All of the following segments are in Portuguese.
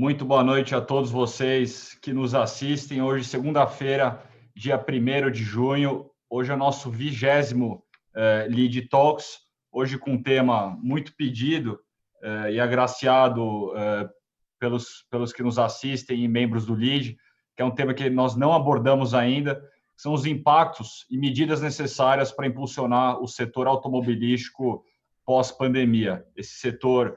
Muito boa noite a todos vocês que nos assistem. Hoje, segunda-feira, dia 1º de junho. Hoje é o nosso 20º Lead Talks. Hoje com um tema muito pedido e agraciado pelos que nos assistem e membros do Lead, que é um tema que nós não abordamos ainda, são os impactos e medidas necessárias para impulsionar o setor automobilístico pós-pandemia. Esse setor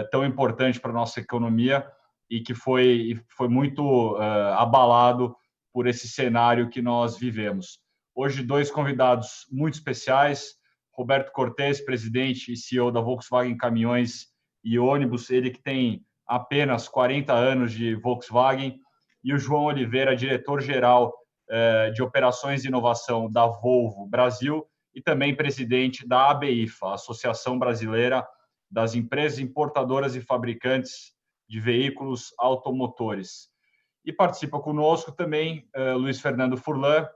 tão importante para a nossa economia e que foi muito abalado por esse cenário que nós vivemos. Hoje, dois convidados muito especiais, Roberto Cortes, presidente e CEO da Volkswagen Caminhões e Ônibus, ele que tem apenas 40 anos de Volkswagen, e o João Oliveira, diretor-geral de Operações e Inovação da Volvo Brasil e também presidente da ABIFA, Associação Brasileira das Empresas Importadoras e Fabricantes de Veículos Automotores. E participa conosco também Luiz Fernando Furlan,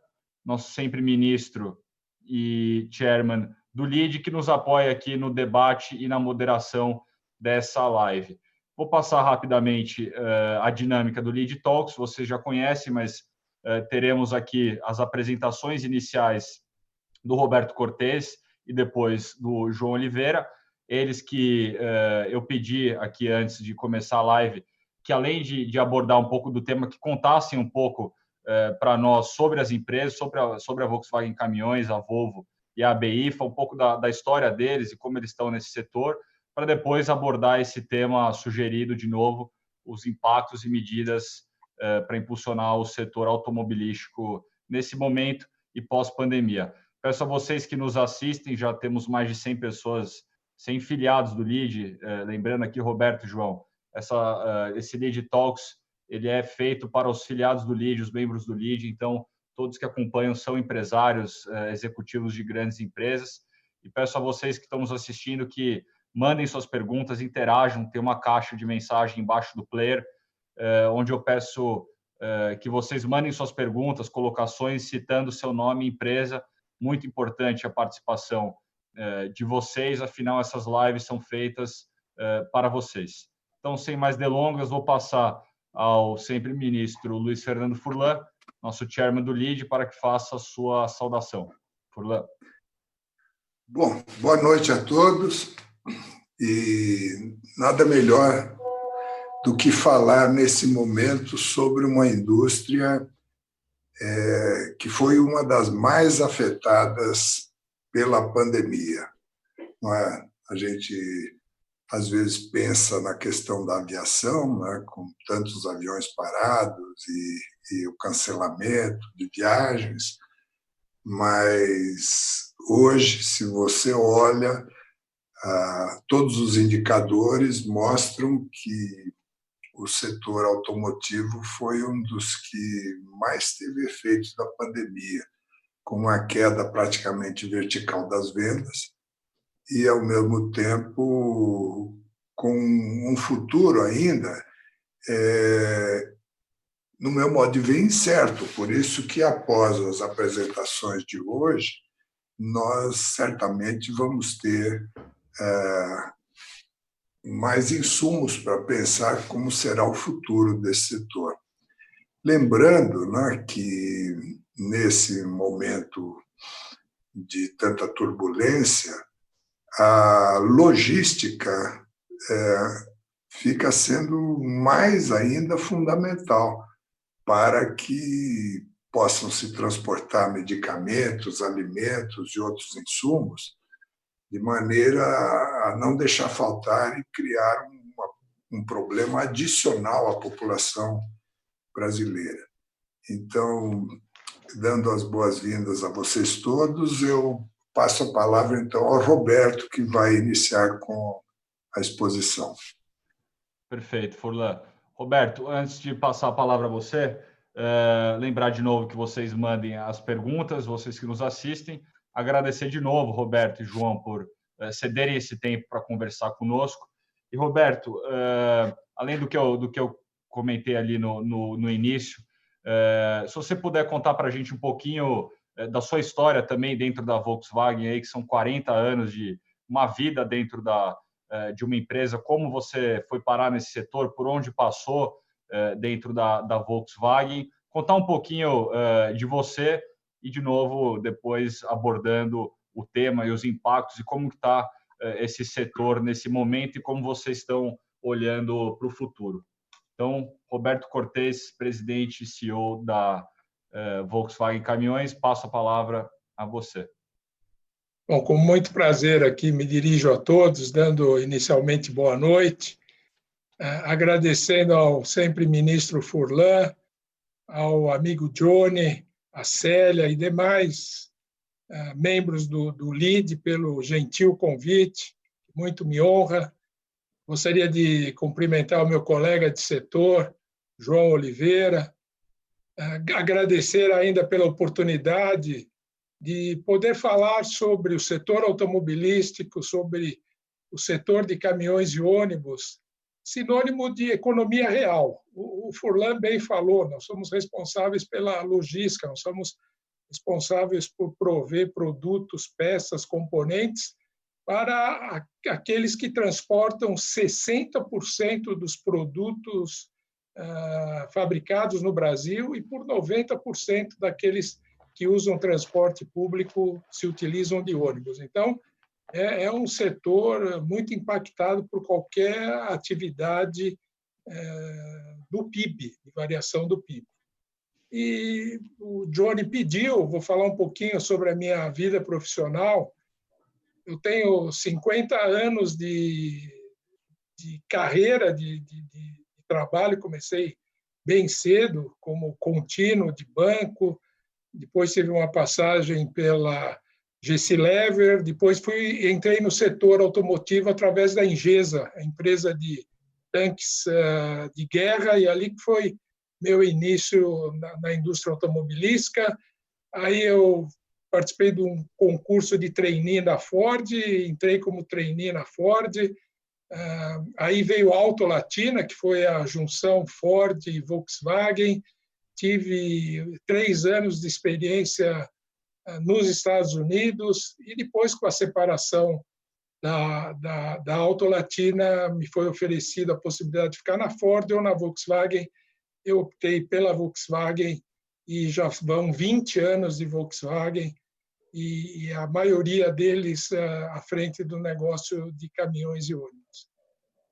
nosso sempre ministro e chairman do LEAD, que nos apoia aqui no debate e na moderação dessa live. Vou passar rapidamente a dinâmica do LEAD Talks, vocês já conhecem, mas teremos aqui as apresentações iniciais do Roberto Cortes e depois do João Oliveira. Eles que eu pedi aqui antes de começar a live, que além de abordar um pouco do tema, que contassem um pouco para nós sobre as empresas, sobre a Volkswagen Caminhões, a Volvo e a ABIFA, um pouco da história deles e como eles estão nesse setor, para depois abordar esse tema sugerido de novo, os impactos e medidas para impulsionar o setor automobilístico nesse momento e pós-pandemia. Peço a vocês que nos assistem, já temos mais de 100 pessoas, 100 filiados do LEAD, lembrando aqui, Roberto e João, esse LEAD Talks, ele é feito para os filiados do LEAD, os membros do LEAD, então todos que acompanham são empresários, executivos de grandes empresas, e peço a vocês que estão nos assistindo que mandem suas perguntas, interajam, tem uma caixa de mensagem embaixo do player, onde eu peço que vocês mandem suas perguntas, colocações, citando seu nome e empresa. Muito importante a participação de vocês, afinal essas lives são feitas para vocês. Então, sem mais delongas, vou passar ao sempre ministro Luiz Fernando Furlan, nosso chairman do LEAD, para que faça a sua saudação. Furlan. Bom, boa noite a todos, e nada melhor do que falar nesse momento sobre uma indústria que foi uma das mais afetadas pela pandemia. Não é? A gente, às vezes, pensa na questão da aviação, né, com tantos aviões parados e o cancelamento de viagens, mas hoje, se você olha, todos os indicadores mostram que o setor automotivo foi um dos que mais teve efeitos da pandemia, com uma queda praticamente vertical das vendas e, ao mesmo tempo, com um futuro ainda, no meu modo de ver, incerto. Por isso que, após as apresentações de hoje, nós certamente vamos ter mais insumos para pensar como será o futuro desse setor. Lembrando, né, que, nesse momento de tanta turbulência, a logística fica sendo mais ainda fundamental para que possam se transportar medicamentos, alimentos e outros insumos, de maneira a não deixar faltar e criar um problema adicional à população brasileira. Então, dando as boas-vindas a vocês todos, eu passo a palavra, então, ao Roberto, que vai iniciar com a exposição. Perfeito, Furlan. Roberto, antes de passar a palavra a você, lembrar de novo que vocês mandem as perguntas, vocês que nos assistem. Agradecer de novo, Roberto e João, por cederem esse tempo para conversar conosco. E, Roberto, além do que eu comentei ali no início, se você puder contar para a gente um pouquinho da sua história também dentro da Volkswagen, aí, que são 40 anos de uma vida dentro da de uma empresa, como você foi parar nesse setor, por onde passou dentro da Volkswagen. Contar um pouquinho de você e, de novo, depois abordando o tema e os impactos e como está esse setor nesse momento e como vocês estão olhando para o futuro. Então, Roberto Cortes, presidente e CEO da Volkswagen Caminhões, passo a palavra a você. Bom, com muito prazer aqui me dirijo a todos, dando inicialmente boa noite, agradecendo ao sempre ministro Furlan, ao amigo Johnny, a Célia e demais membros do LIDE pelo gentil convite, muito me honra. Gostaria de cumprimentar o meu colega de setor, João Oliveira, agradecer ainda pela oportunidade de poder falar sobre o setor automobilístico, sobre o setor de caminhões e ônibus, sinônimo de economia real. O Furlan bem falou, nós somos responsáveis pela logística, nós somos responsáveis por prover produtos, peças, componentes para aqueles que transportam 60% dos produtos fabricados no Brasil e por 90% daqueles que usam transporte público se utilizam de ônibus. Então, é um setor muito impactado por qualquer atividade do PIB, de variação do PIB. E o Johnny pediu, vou falar um pouquinho sobre a minha vida profissional. Eu tenho 50 anos de carreira, de trabalho, comecei bem cedo, como contínuo de banco, depois tive uma passagem pela GC Lever, depois entrei no setor automotivo através da Ingesa, a empresa de tanques de guerra, e ali que foi meu início na indústria automobilística. Aí eu participei de um concurso de trainee da Ford, entrei como trainee na Ford. Aí veio a Auto Latina, que foi a junção Ford e Volkswagen. Tive 3 anos de experiência nos Estados Unidos e depois, com a separação da Auto Latina, me foi oferecida a possibilidade de ficar na Ford ou na Volkswagen. Eu optei pela Volkswagen e já vão 20 anos de Volkswagen e a maioria deles à frente do negócio de caminhões e ônibus.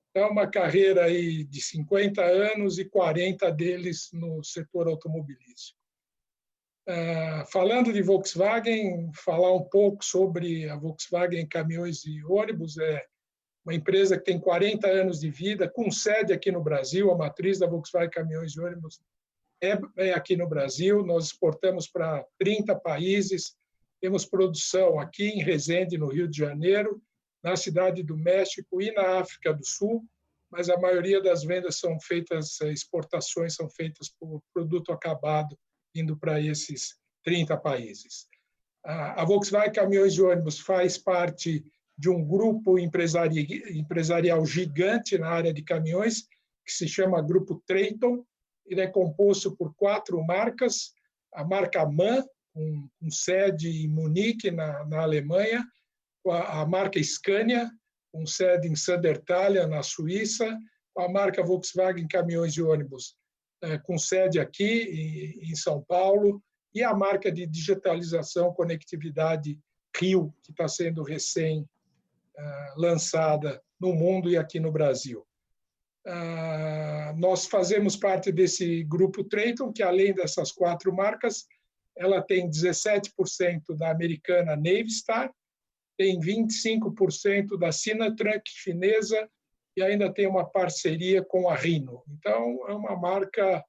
Então, uma carreira aí de 50 anos e 40 deles no setor automobilístico. Falando de Volkswagen, falar um pouco sobre a Volkswagen Caminhões e Ônibus. É uma empresa que tem 40 anos de vida, com sede aqui no Brasil. A matriz da Volkswagen Caminhões e Ônibus é aqui no Brasil. Nós exportamos para 30 países. Temos produção aqui em Resende, no Rio de Janeiro, na Cidade do México e na África do Sul, mas a maioria das vendas são feitas, exportações são feitas por produto acabado, indo para esses 30 países. A Volkswagen Caminhões e Ônibus faz parte de um grupo empresarial gigante na área de caminhões, que se chama Grupo Traton. Ele é composto por 4 marcas: a marca MAN, com sede em Munique, na Alemanha, a marca Scania, com sede em Södertalje, na Suíça, a marca Volkswagen Caminhões e Ônibus, com sede aqui em São Paulo, e a marca de digitalização, conectividade Rio, que está sendo lançada no mundo e aqui no Brasil. Nós fazemos parte desse grupo Traton, que além dessas 4 marcas, ela tem 17% da americana Navistar, tem 25% da Sinatruck chinesa e ainda tem uma parceria com a Hino. Então, é uma marca,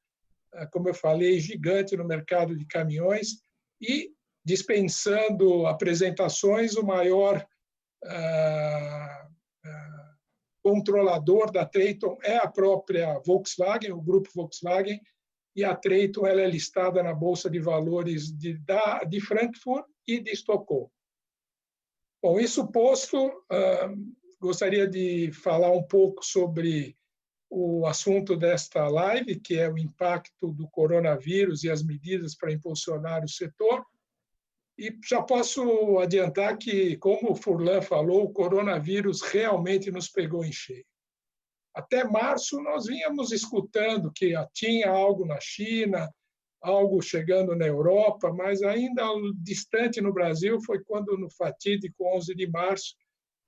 como eu falei, gigante no mercado de caminhões e, dispensando apresentações, o maior controlador da Traton é a própria Volkswagen, o grupo Volkswagen, e a Traton ela é listada na Bolsa de Valores de Frankfurt e de Estocolmo. Bom, isso posto, gostaria de falar um pouco sobre o assunto desta live, que é o impacto do coronavírus e as medidas para impulsionar o setor. E já posso adiantar que, como o Furlan falou, o coronavírus realmente nos pegou em cheio. Até março, nós vínhamos escutando que tinha algo na China, algo chegando na Europa, mas ainda distante no Brasil foi quando, no fatídico 11 de março,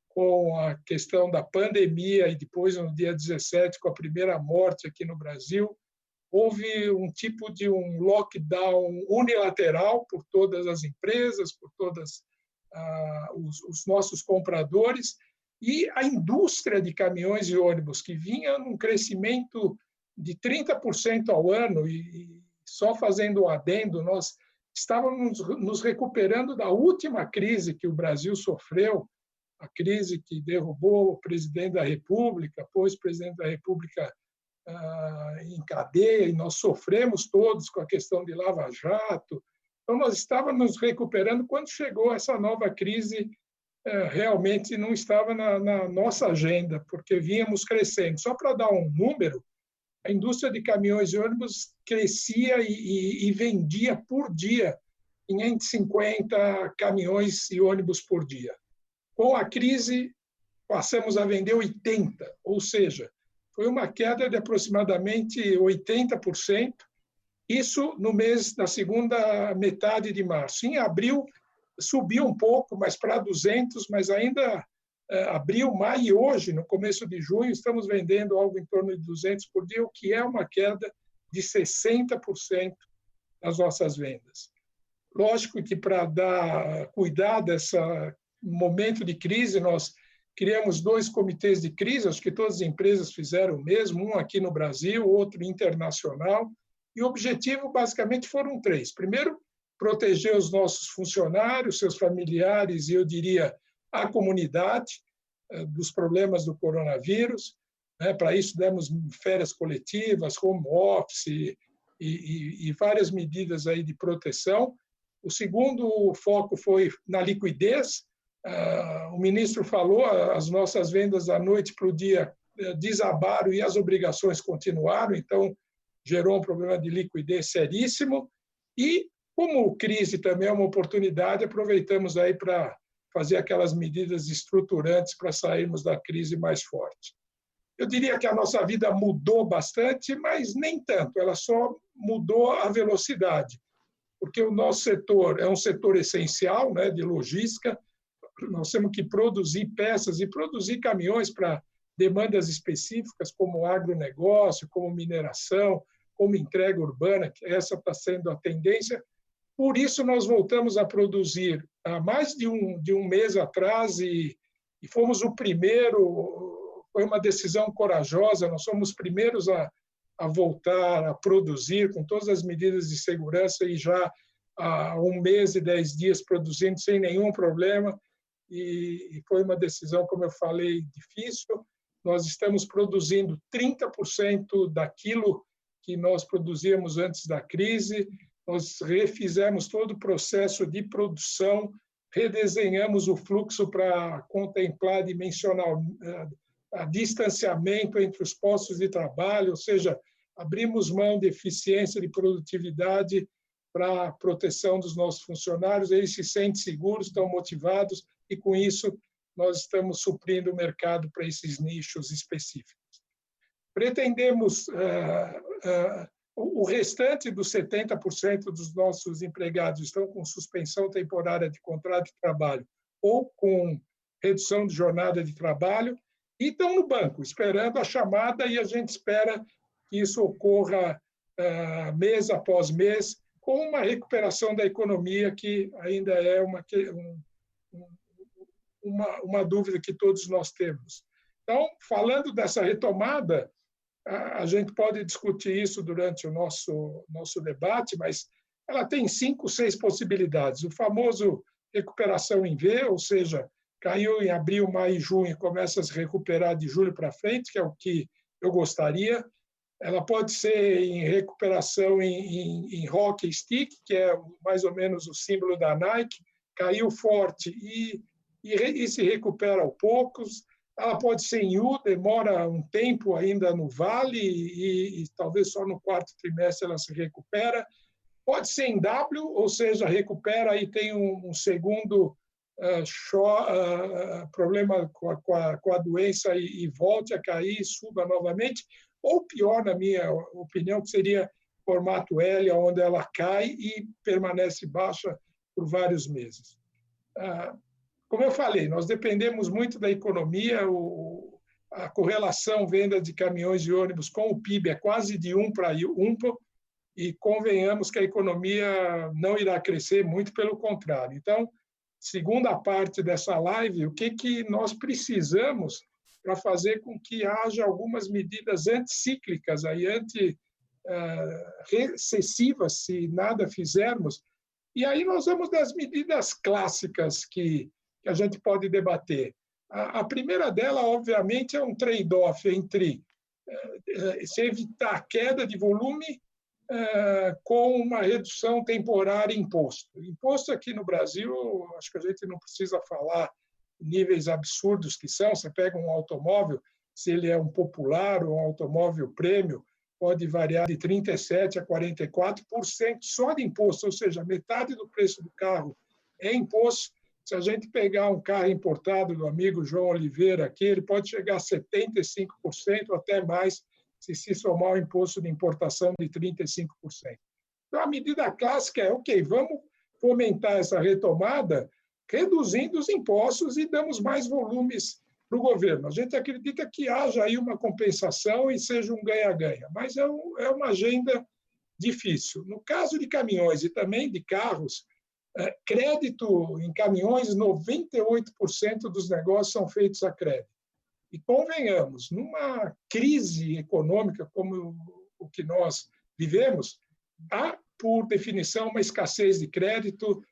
com a questão da pandemia e depois, no dia 17, com a primeira morte aqui no Brasil, houve um tipo de um lockdown unilateral por todas as empresas, por todos os nossos compradores, e a indústria de caminhões e ônibus, que vinha num crescimento de 30% ao ano, e só fazendo um adendo, nós estávamos nos recuperando da última crise que o Brasil sofreu, a crise que derrubou o presidente da República, pôs o presidente da República em cadeia, e nós sofremos todos com a questão de Lava Jato. Então, nós estávamos nos recuperando quando chegou essa nova crise. Realmente não estava na nossa agenda, porque vínhamos crescendo. Só para dar um número, a indústria de caminhões e ônibus crescia e vendia por dia 550 caminhões e ônibus por dia. Com a crise, passamos a vender 80, ou seja, foi uma queda de aproximadamente 80%, isso no mês da segunda metade de março. Em abril, subiu um pouco, mas para 200, mas ainda abril, maio e hoje, no começo de junho, estamos vendendo algo em torno de 200 por dia, o que é uma queda de 60% nas nossas vendas. Lógico que para cuidar desse momento de crise, nós criamos 2 comitês de crise, acho que todas as empresas fizeram o mesmo, um aqui no Brasil, outro internacional, e o objetivo basicamente foram 3. Primeiro, proteger os nossos funcionários, seus familiares e, eu diria, a comunidade dos problemas do coronavírus. Para isso, demos férias coletivas, home office e várias medidas aí de proteção. O segundo foco foi na liquidez. O ministro falou, as nossas vendas da noite para o dia desabaram e as obrigações continuaram, então gerou um problema de liquidez seríssimo. E, como crise também é uma oportunidade, aproveitamos aí para fazer aquelas medidas estruturantes para sairmos da crise mais forte. Eu diria que a nossa vida mudou bastante, mas nem tanto, ela só mudou a velocidade, porque o nosso setor é um setor essencial, né, de logística. Nós temos que produzir peças e produzir caminhões para demandas específicas, como agronegócio, como mineração, como entrega urbana, que essa está sendo a tendência. Por isso, nós voltamos a produzir há mais de um mês atrás e fomos o primeiro, foi uma decisão corajosa, nós somos os primeiros a voltar a produzir com todas as medidas de segurança e já há 1 mês e 10 dias produzindo sem nenhum problema. E foi uma decisão, como eu falei, difícil. Nós estamos produzindo 30% daquilo que nós produzíamos antes da crise. Nós refizemos todo o processo de produção, redesenhamos o fluxo para contemplar distanciamento entre os postos de trabalho, ou seja, abrimos mão de eficiência, de produtividade para a proteção dos nossos funcionários. Eles se sentem seguros, estão motivados e, com isso, nós estamos suprindo o mercado para esses nichos específicos. Pretendemos o restante dos 70% dos nossos empregados estão com suspensão temporária de contrato de trabalho ou com redução de jornada de trabalho e estão no banco, esperando a chamada, e a gente espera que isso ocorra mês após mês, com uma recuperação da economia que ainda é uma dúvida que todos nós temos. Então, falando dessa retomada, a gente pode discutir isso durante o nosso debate, mas ela tem 5, 6 possibilidades. O famoso recuperação em V, ou seja, caiu em abril, maio e junho e começa a se recuperar de julho para frente, que é o que eu gostaria. Ela pode ser em recuperação em hockey stick, que é mais ou menos o símbolo da Nike, caiu forte e se recupera aos poucos. Ela pode ser em U, demora um tempo ainda no vale e talvez só no 4º trimestre ela se recupera. Pode ser em W, ou seja, recupera e tem um segundo problema com a doença e volte a cair, suba novamente, ou pior, na minha opinião, que seria formato L, onde ela cai e permanece baixa por vários meses. Como eu falei, nós dependemos muito da economia, a correlação venda de caminhões e ônibus com o PIB é quase de 1 para 1, e convenhamos que a economia não irá crescer, muito pelo contrário. Então, segunda parte dessa live, o que nós precisamos para fazer com que haja algumas medidas anticíclicas, anti-recessivas, se nada fizermos. E aí nós vamos das medidas clássicas que a gente pode debater. A primeira dela, obviamente, é um trade-off entre se evitar a queda de volume com uma redução temporária em imposto. Imposto aqui no Brasil, acho que a gente não precisa falar níveis absurdos que são. Você pega um automóvel, se ele é um popular ou um automóvel prêmio, pode variar de 37% a 44% só de imposto, ou seja, metade do preço do carro é imposto. Se a gente pegar um carro importado do amigo João Oliveira aqui, ele pode chegar a 75% ou até mais, se somar o imposto de importação de 35%. Então, a medida clássica é, ok, vamos fomentar essa retomada, reduzindo os impostos e damos mais volumes para o governo. A gente acredita que haja aí uma compensação e seja um ganha-ganha, mas é uma agenda difícil. No caso de caminhões e também de carros, crédito em caminhões, 98% dos negócios são feitos a crédito. E convenhamos, numa crise econômica como o que nós vivemos, há, por definição, uma escassez de crédito,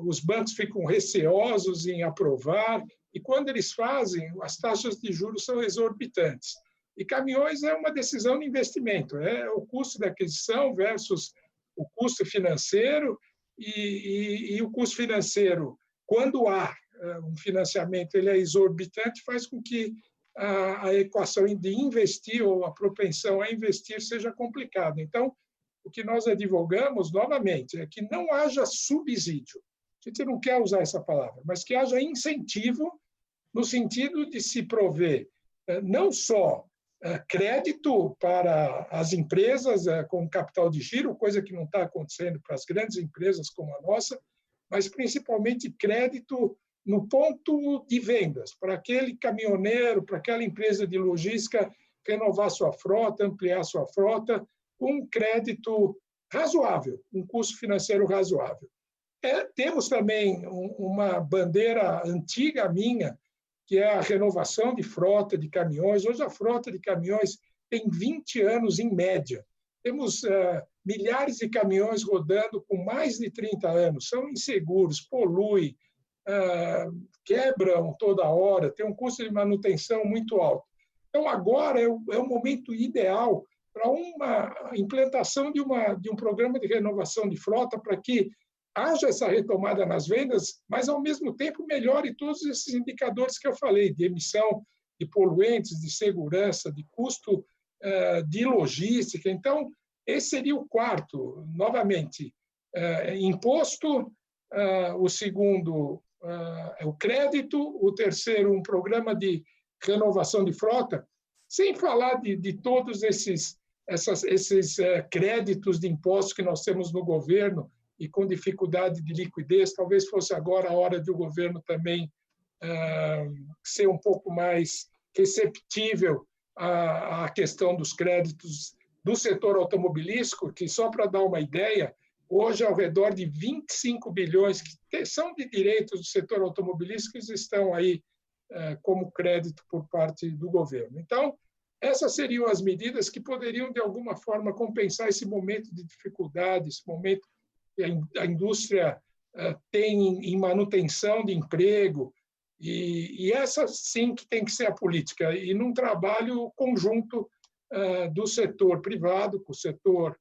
os bancos ficam receosos em aprovar, e quando eles fazem, as taxas de juros são exorbitantes. E caminhões é uma decisão de investimento, é o custo da aquisição versus o custo financeiro, e o custo financeiro, quando há um financiamento, ele é exorbitante, faz com que a equação de investir ou a propensão a investir seja complicada. Então, o que nós advogamos, novamente, é que não haja subsídio. A gente não quer usar essa palavra, mas que haja incentivo no sentido de se prover não só crédito para as empresas com capital de giro, coisa que não está acontecendo para as grandes empresas como a nossa, mas principalmente crédito no ponto de vendas, para aquele caminhoneiro, para aquela empresa de logística renovar sua frota, ampliar sua frota, com um crédito razoável, um custo financeiro razoável. Temos também uma bandeira antiga minha, que é a renovação de frota de caminhões. Hoje a frota de caminhões tem 20 anos em média. Temos milhares de caminhões rodando com mais de 30 anos, são inseguros, poluem, quebram toda hora, tem um custo de manutenção muito alto. Então, agora é o momento ideal para uma implantação de um programa de renovação de frota para que haja essa retomada nas vendas, mas, ao mesmo tempo, melhore todos esses indicadores que eu falei, de emissão de poluentes, de segurança, de custo de logística. Então, esse seria o quarto, novamente, imposto, o segundo é o crédito, o terceiro, um programa de renovação de frota, sem falar de todos esses créditos de impostos que nós temos no governo e com dificuldade de liquidez. Talvez fosse agora a hora de o governo também ser um pouco mais receptível à questão dos créditos do setor automobilístico, que, só para dar uma ideia, hoje, ao redor de 25 bilhões que são de direitos do setor automobilístico estão aí como crédito por parte do governo. Então, essas seriam as medidas que poderiam, de alguma forma, compensar esse momento de dificuldade, esse momento que a indústria tem em manutenção de emprego, e essa, sim, que tem que ser a política, e num trabalho conjunto do setor privado, com o setor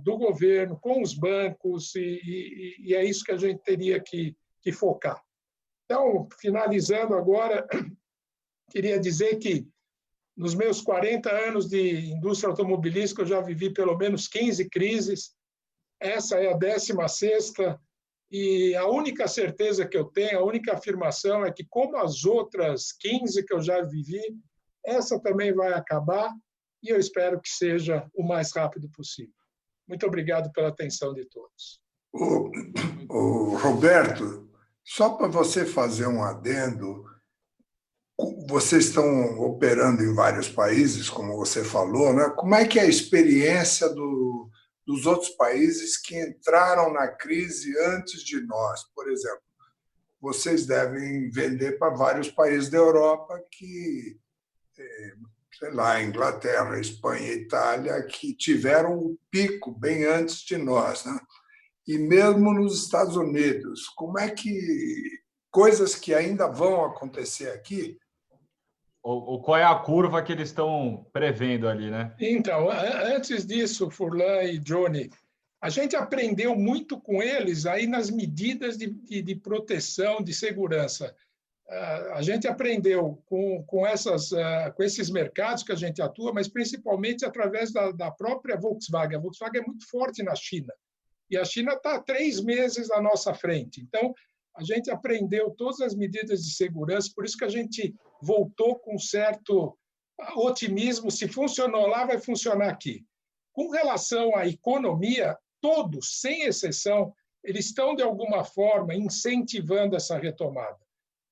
do governo, com os bancos, e é isso que a gente teria que focar. Então, finalizando agora, queria dizer que nos meus 40 anos de indústria automobilística eu já vivi pelo menos 15 crises, essa é a 16ª, e a única certeza que eu tenho, a única afirmação é que, como as outras 15 que eu já vivi, essa também vai acabar, e eu espero que seja o mais rápido possível. Muito obrigado pela atenção de todos. Roberto, só para você fazer um adendo, vocês estão operando em vários países, como você falou, né? Como é que é a experiência dos outros países que entraram na crise antes de nós? Por exemplo, vocês devem vender para vários países da Europa que, sei lá, Inglaterra, Espanha, Itália, que tiveram o pico bem antes de nós, né? E mesmo nos Estados Unidos, como é que coisas que ainda vão acontecer aqui? Ou qual é a curva que eles estão prevendo ali, né? Então, antes disso, Furlan e Johnny, a gente aprendeu muito com eles aí nas medidas de proteção, de segurança. A gente aprendeu com esses mercados que a gente atua, mas principalmente através da própria Volkswagen. A Volkswagen é muito forte na China, e a China está 3 meses à nossa frente. Então, a gente aprendeu todas as medidas de segurança, por isso que a gente voltou com certo otimismo. Se funcionou lá, vai funcionar aqui. Com relação à economia, todos, sem exceção, eles estão, de alguma forma, incentivando essa retomada.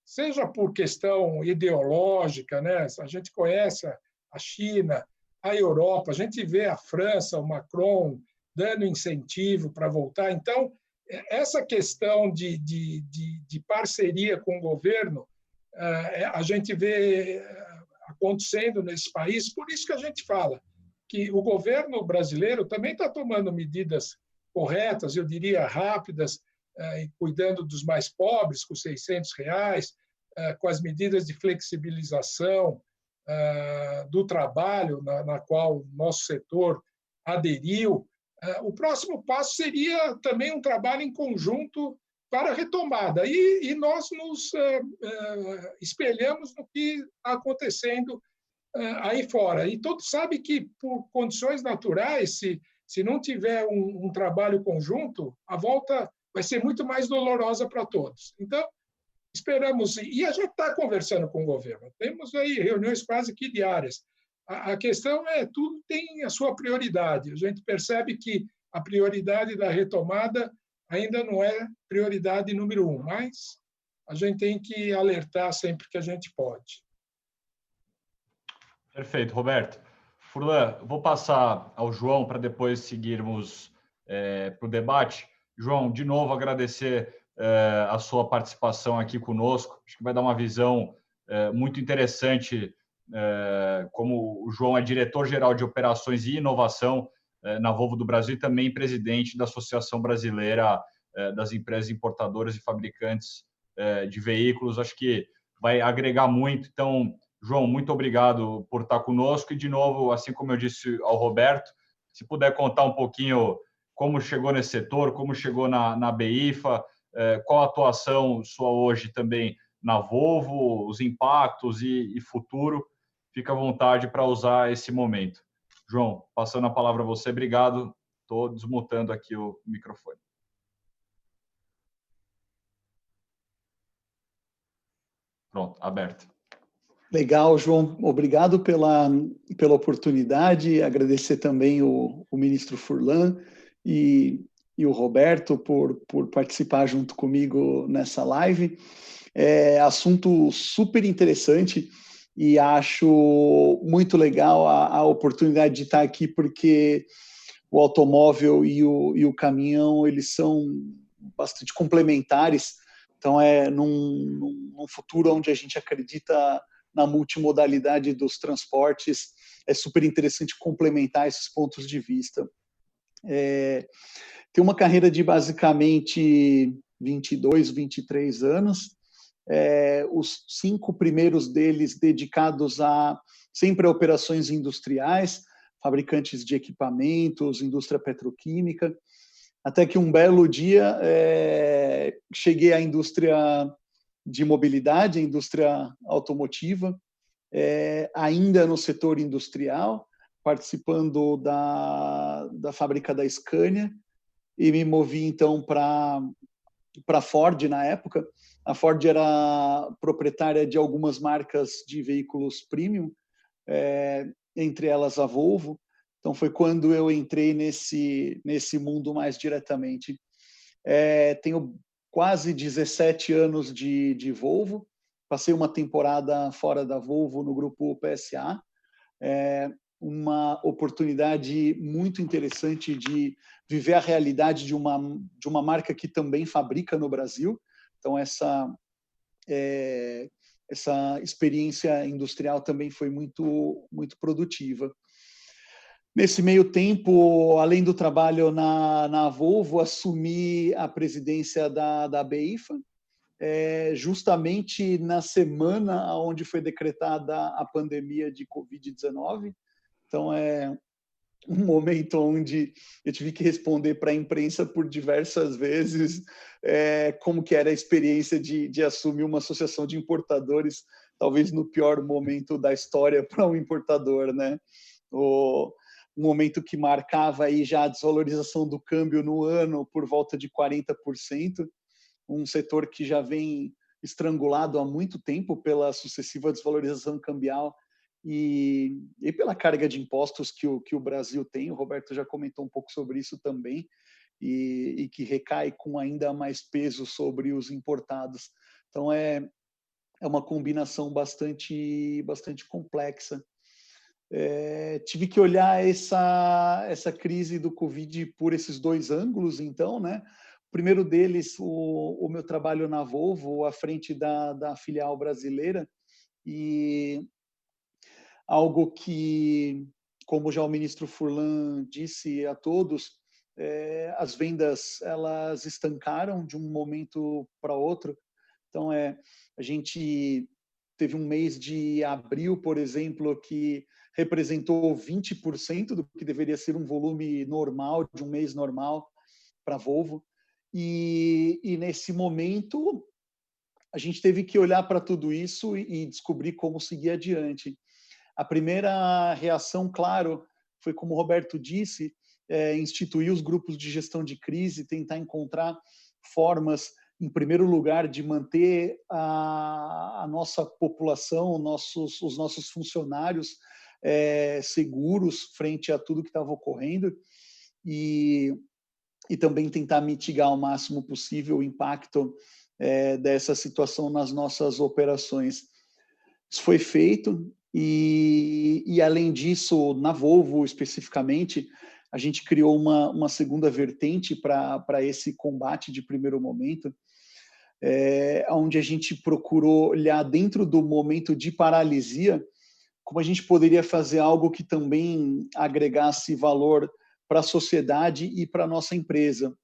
Seja por questão ideológica, né? A gente conhece a China, a Europa, a gente vê a França, o Macron dando incentivo para voltar. Então, essa questão de parceria com o governo, a gente vê acontecendo nesse país. Por isso que a gente fala que o governo brasileiro também está tomando medidas corretas, eu diria rápidas, cuidando dos mais pobres, com R$600, com as medidas de flexibilização do trabalho, na qual o nosso setor aderiu. O próximo passo seria também um trabalho em conjunto para a retomada. E nós nos espelhamos no que está acontecendo aí fora. E todos sabem que, por condições naturais, se não tiver um trabalho conjunto, a volta vai ser muito mais dolorosa para todos. Então, esperamos, e a gente está conversando com o governo, temos aí reuniões quase que diárias. A questão é, tudo tem a sua prioridade. A gente percebe que a prioridade da retomada ainda não é prioridade número 1, mas a gente tem que alertar sempre que a gente pode. Perfeito, Roberto. Furlan, vou passar ao João para depois seguirmos para o debate. João, de novo agradecer a sua participação aqui conosco. Acho que vai dar uma visão muito interessante, como o João é diretor-geral de operações e inovação na Volvo do Brasil e também presidente da Associação Brasileira das Empresas Importadoras e Fabricantes de Veículos. Acho que vai agregar muito. Então, João, muito obrigado por estar conosco e, de novo, assim como eu disse ao Roberto, se puder contar um pouquinho como chegou nesse setor, como chegou na BIFA, qual a atuação sua hoje também na Volvo, os impactos e futuro, fica à vontade para usar esse momento. João, passando a palavra a você, obrigado. Estou desmutando aqui o microfone. Pronto, aberto. Legal, João. Obrigado pela oportunidade. Agradecer também o ministro Furlan e o Roberto por participar junto comigo nessa live. Assunto super interessante e acho muito legal a oportunidade de estar aqui, porque o automóvel e o caminhão, eles são bastante complementares. Então, num futuro onde a gente acredita na multimodalidade dos transportes, é super interessante complementar esses pontos de vista. Tem uma carreira de basicamente 22, 23 anos, os 5 primeiros deles dedicados sempre a operações industriais, fabricantes de equipamentos, indústria petroquímica, até que um belo dia cheguei à indústria de mobilidade, a indústria automotiva, ainda no setor industrial, participando da fábrica da Scania, e me movi então para a Ford na época. A Ford era proprietária de algumas marcas de veículos premium, entre elas a Volvo. Então foi quando eu entrei nesse mundo mais diretamente. Tenho quase 17 anos de Volvo, passei uma temporada fora da Volvo no grupo PSA, uma oportunidade muito interessante de viver a realidade de uma marca que também fabrica no Brasil. Então essa experiência industrial também foi muito produtiva. Nesse meio tempo, além do trabalho na Volvo, assumi a presidência da BEIFA, justamente na semana onde foi decretada a pandemia de Covid-19. Então, é um momento onde eu tive que responder para a imprensa por diversas vezes como que era a experiência de assumir uma associação de importadores, talvez no pior momento da história para um importador, né? Um momento que marcava aí já a desvalorização do câmbio no ano por volta de 40%, um setor que já vem estrangulado há muito tempo pela sucessiva desvalorização cambial e pela carga de impostos que o Brasil tem. O Roberto já comentou um pouco sobre isso também, e que recai com ainda mais peso sobre os importados. Então, é uma combinação bastante complexa. Tive que olhar essa crise do Covid por esses dois ângulos, então, né? O primeiro deles, o meu trabalho na Volvo, à frente da filial brasileira, e algo que, como já o ministro Furlan disse a todos, as vendas elas estancaram de um momento para outro. Então, a gente teve um mês de abril, por exemplo, que representou 20% do que deveria ser um volume normal, de um mês normal para a Volvo. E nesse momento, a gente teve que olhar para tudo isso e descobrir como seguir adiante. A primeira reação, claro, foi como o Roberto disse, instituir os grupos de gestão de crise, tentar encontrar formas, em primeiro lugar, de manter a nossa população, os nossos funcionários seguros frente a tudo que estava ocorrendo e também tentar mitigar ao máximo possível o impacto dessa situação nas nossas operações. Isso foi feito e além disso, na Volvo especificamente, a gente criou uma segunda vertente para esse combate de primeiro momento, onde a gente procurou olhar dentro do momento de paralisia como a gente poderia fazer algo que também agregasse valor para a sociedade e para a nossa empresa.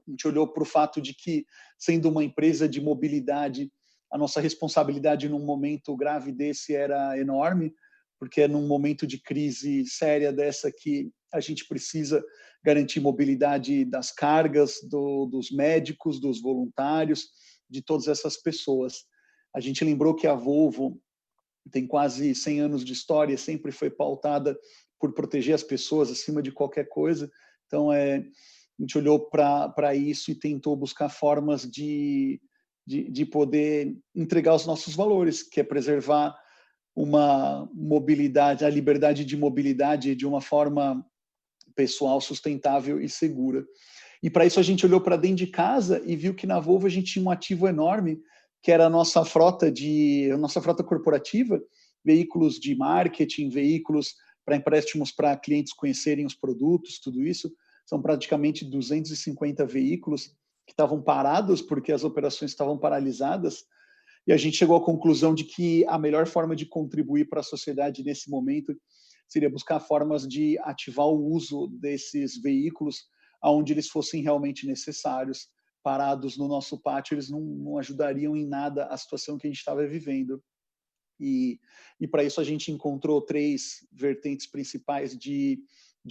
A gente olhou para o fato de que, sendo uma empresa de mobilidade, a nossa responsabilidade num momento grave desse era enorme, porque é num momento de crise séria dessa que a gente precisa garantir mobilidade das cargas, dos médicos, dos voluntários, de todas essas pessoas. A gente lembrou que a Volvo tem quase 100 anos de história, sempre foi pautada por proteger as pessoas acima de qualquer coisa. Então, a gente olhou para isso e tentou buscar formas de poder entregar os nossos valores, que é preservar uma mobilidade, a liberdade de mobilidade de uma forma pessoal, sustentável e segura. E para isso a gente olhou para dentro de casa e viu que na Volvo a gente tinha um ativo enorme, que era a nossa frota corporativa, veículos de marketing, veículos para empréstimos para clientes conhecerem os produtos, tudo isso. São praticamente 250 veículos que estavam parados porque as operações estavam paralisadas. E a gente chegou à conclusão de que a melhor forma de contribuir para a sociedade nesse momento seria buscar formas de ativar o uso desses veículos aonde eles fossem realmente necessários. Parados no nosso pátio, eles não ajudariam em nada a situação que a gente estava vivendo. E para isso a gente encontrou 3 vertentes principais de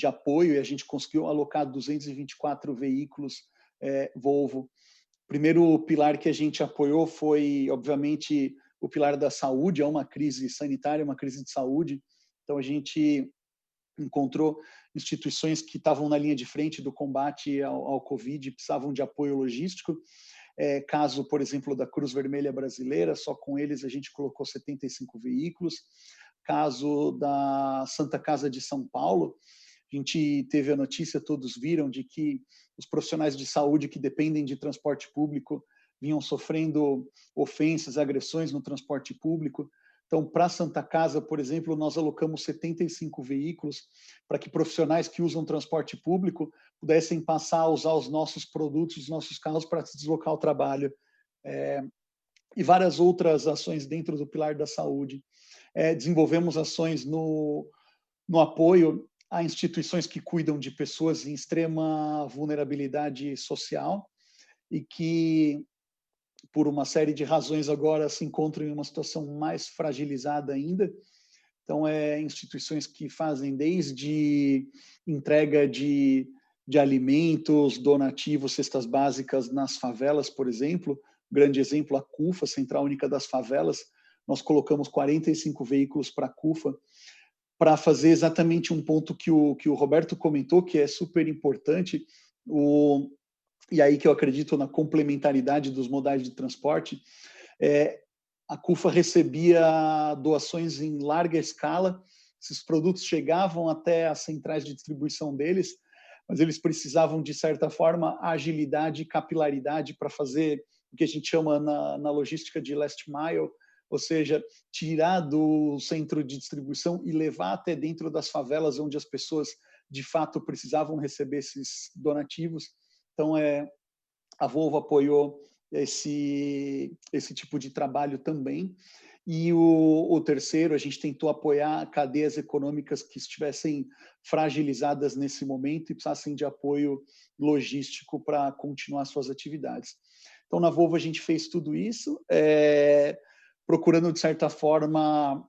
apoio, e a gente conseguiu alocar 224 veículos Volvo. O primeiro pilar que a gente apoiou foi, obviamente, o pilar da saúde. É uma crise sanitária, uma crise de saúde. Então, a gente encontrou instituições que estavam na linha de frente do combate ao Covid e precisavam de apoio logístico. Caso, por exemplo, da Cruz Vermelha Brasileira, só com eles a gente colocou 75 veículos. Caso da Santa Casa de São Paulo, a gente teve a notícia, todos viram, de que os profissionais de saúde que dependem de transporte público vinham sofrendo ofensas, agressões no transporte público. Então, para a Santa Casa, por exemplo, nós alocamos 75 veículos para que profissionais que usam transporte público pudessem passar a usar os nossos produtos, os nossos carros para se deslocar ao trabalho. E várias outras ações dentro do pilar da saúde. Desenvolvemos ações no apoio a instituições que cuidam de pessoas em extrema vulnerabilidade social e que, por uma série de razões, agora se encontram em uma situação mais fragilizada ainda. Então, instituições que fazem desde entrega de alimentos, donativos, cestas básicas nas favelas, por exemplo. Grande exemplo, a CUFA, Central Única das Favelas. Nós colocamos 45 veículos para a CUFA, para fazer exatamente um ponto que o Roberto comentou, que é super importante, e aí que eu acredito na complementaridade dos modais de transporte. A CUFA recebia doações em larga escala, esses produtos chegavam até as centrais de distribuição deles, mas eles precisavam, de certa forma, agilidade e capilaridade para fazer o que a gente chama na logística de last mile, ou seja, tirar do centro de distribuição e levar até dentro das favelas onde as pessoas, de fato, precisavam receber esses donativos. Então, a Volvo apoiou esse tipo de trabalho também. E o terceiro, a gente tentou apoiar cadeias econômicas que estivessem fragilizadas nesse momento e precisassem de apoio logístico para continuar suas atividades. Então, na Volvo, a gente fez tudo isso, procurando, de certa forma,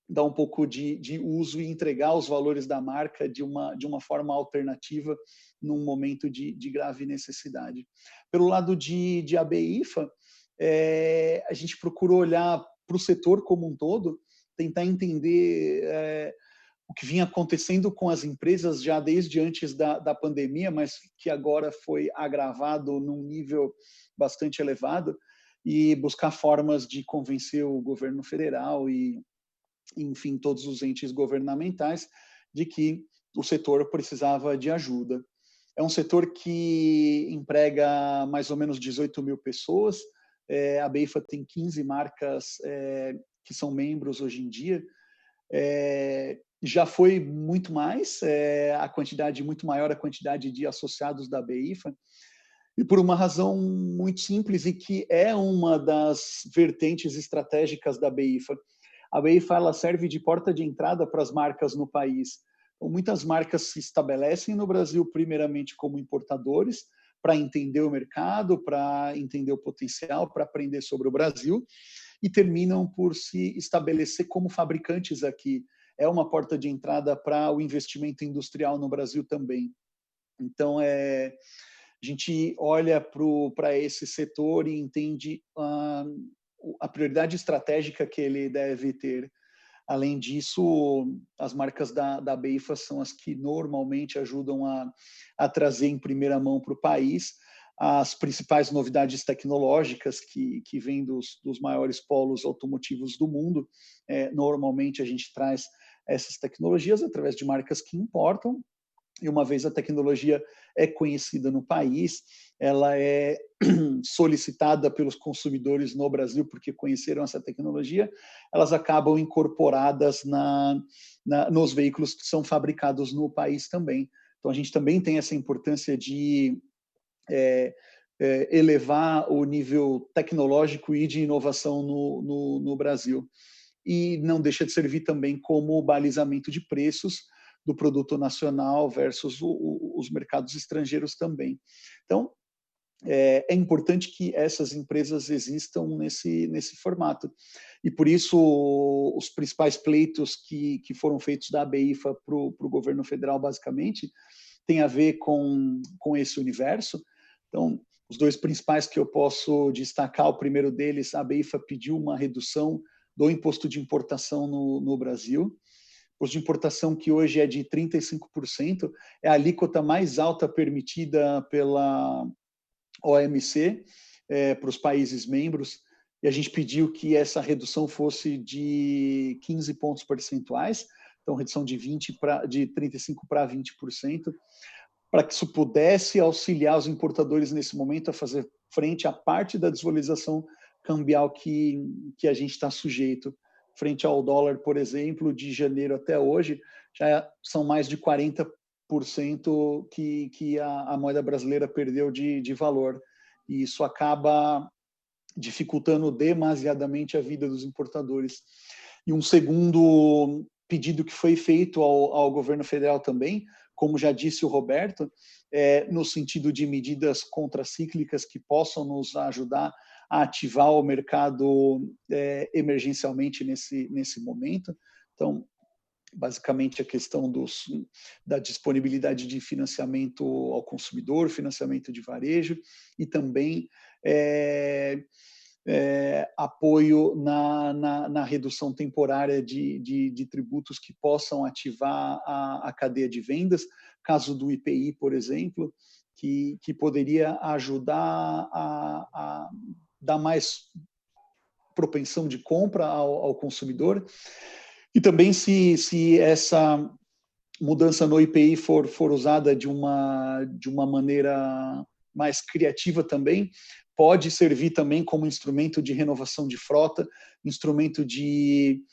dar um pouco de uso e entregar os valores da marca de uma forma alternativa num momento de grave necessidade. Pelo lado de ABIFA, a gente procurou olhar para o setor como um todo, tentar entender o que vinha acontecendo com as empresas já desde antes da pandemia, mas que agora foi agravado num nível bastante elevado, e buscar formas de convencer o governo federal e, enfim, todos os entes governamentais de que o setor precisava de ajuda. É um setor que emprega mais ou menos 18 mil pessoas. A ABIFA tem 15 marcas que são membros hoje em dia. Já foi muito mais, muito maior a quantidade de associados da ABIFA, e por uma razão muito simples e que é uma das vertentes estratégicas da ABIFA. A ABIFA ela serve de porta de entrada para as marcas no país. Então, muitas marcas se estabelecem no Brasil primeiramente como importadores, para entender o mercado, para entender o potencial, para aprender sobre o Brasil, e terminam por se estabelecer como fabricantes aqui. É uma porta de entrada para o investimento industrial no Brasil também. Então, a gente olha para esse setor e entende a prioridade estratégica que ele deve ter. Além disso, as marcas da ABIFA são as que normalmente ajudam a trazer em primeira mão para o país as principais novidades tecnológicas que vêm dos maiores polos automotivos do mundo. Normalmente a gente traz essas tecnologias através de marcas que importam, e uma vez a tecnologia é conhecida no país, ela é solicitada pelos consumidores no Brasil porque conheceram essa tecnologia, elas acabam incorporadas nos veículos que são fabricados no país também. Então, a gente também tem essa importância de elevar o nível tecnológico e de inovação no Brasil. E não deixa de servir também como balizamento de preços do produto nacional versus os mercados estrangeiros também. Então, é importante que essas empresas existam nesse formato. E, por isso, os principais pleitos que foram feitos da ABIFA para o governo federal, basicamente, tem a ver com esse universo. Então, os dois principais que eu posso destacar, o primeiro deles, a ABIFA pediu uma redução do imposto de importação no Brasil, imposto de importação que hoje é de 35%, é a alíquota mais alta permitida pela OMC para os países membros, e a gente pediu que essa redução fosse de 15 pontos percentuais, então redução de 35% para 20%, para que isso pudesse auxiliar os importadores nesse momento a fazer frente à parte da desvalorização cambial que a gente está sujeito. Frente ao dólar, por exemplo, de janeiro até hoje, já são mais de 40% que a moeda brasileira perdeu de valor. E isso acaba dificultando demasiadamente a vida dos importadores. E um segundo pedido que foi feito ao governo federal também, como já disse o Roberto, no sentido de medidas contracíclicas que possam nos ajudar a ativar o mercado emergencialmente nesse momento. Então, basicamente a questão da disponibilidade de financiamento ao consumidor, financiamento de varejo e também apoio na redução temporária de tributos que possam ativar a cadeia de vendas, caso do IPI, por exemplo, que poderia ajudar a dar mais propensão de compra ao consumidor. E também se essa mudança no IPI for usada de uma maneira mais criativa também, pode servir também como instrumento de renovação de frota, instrumento de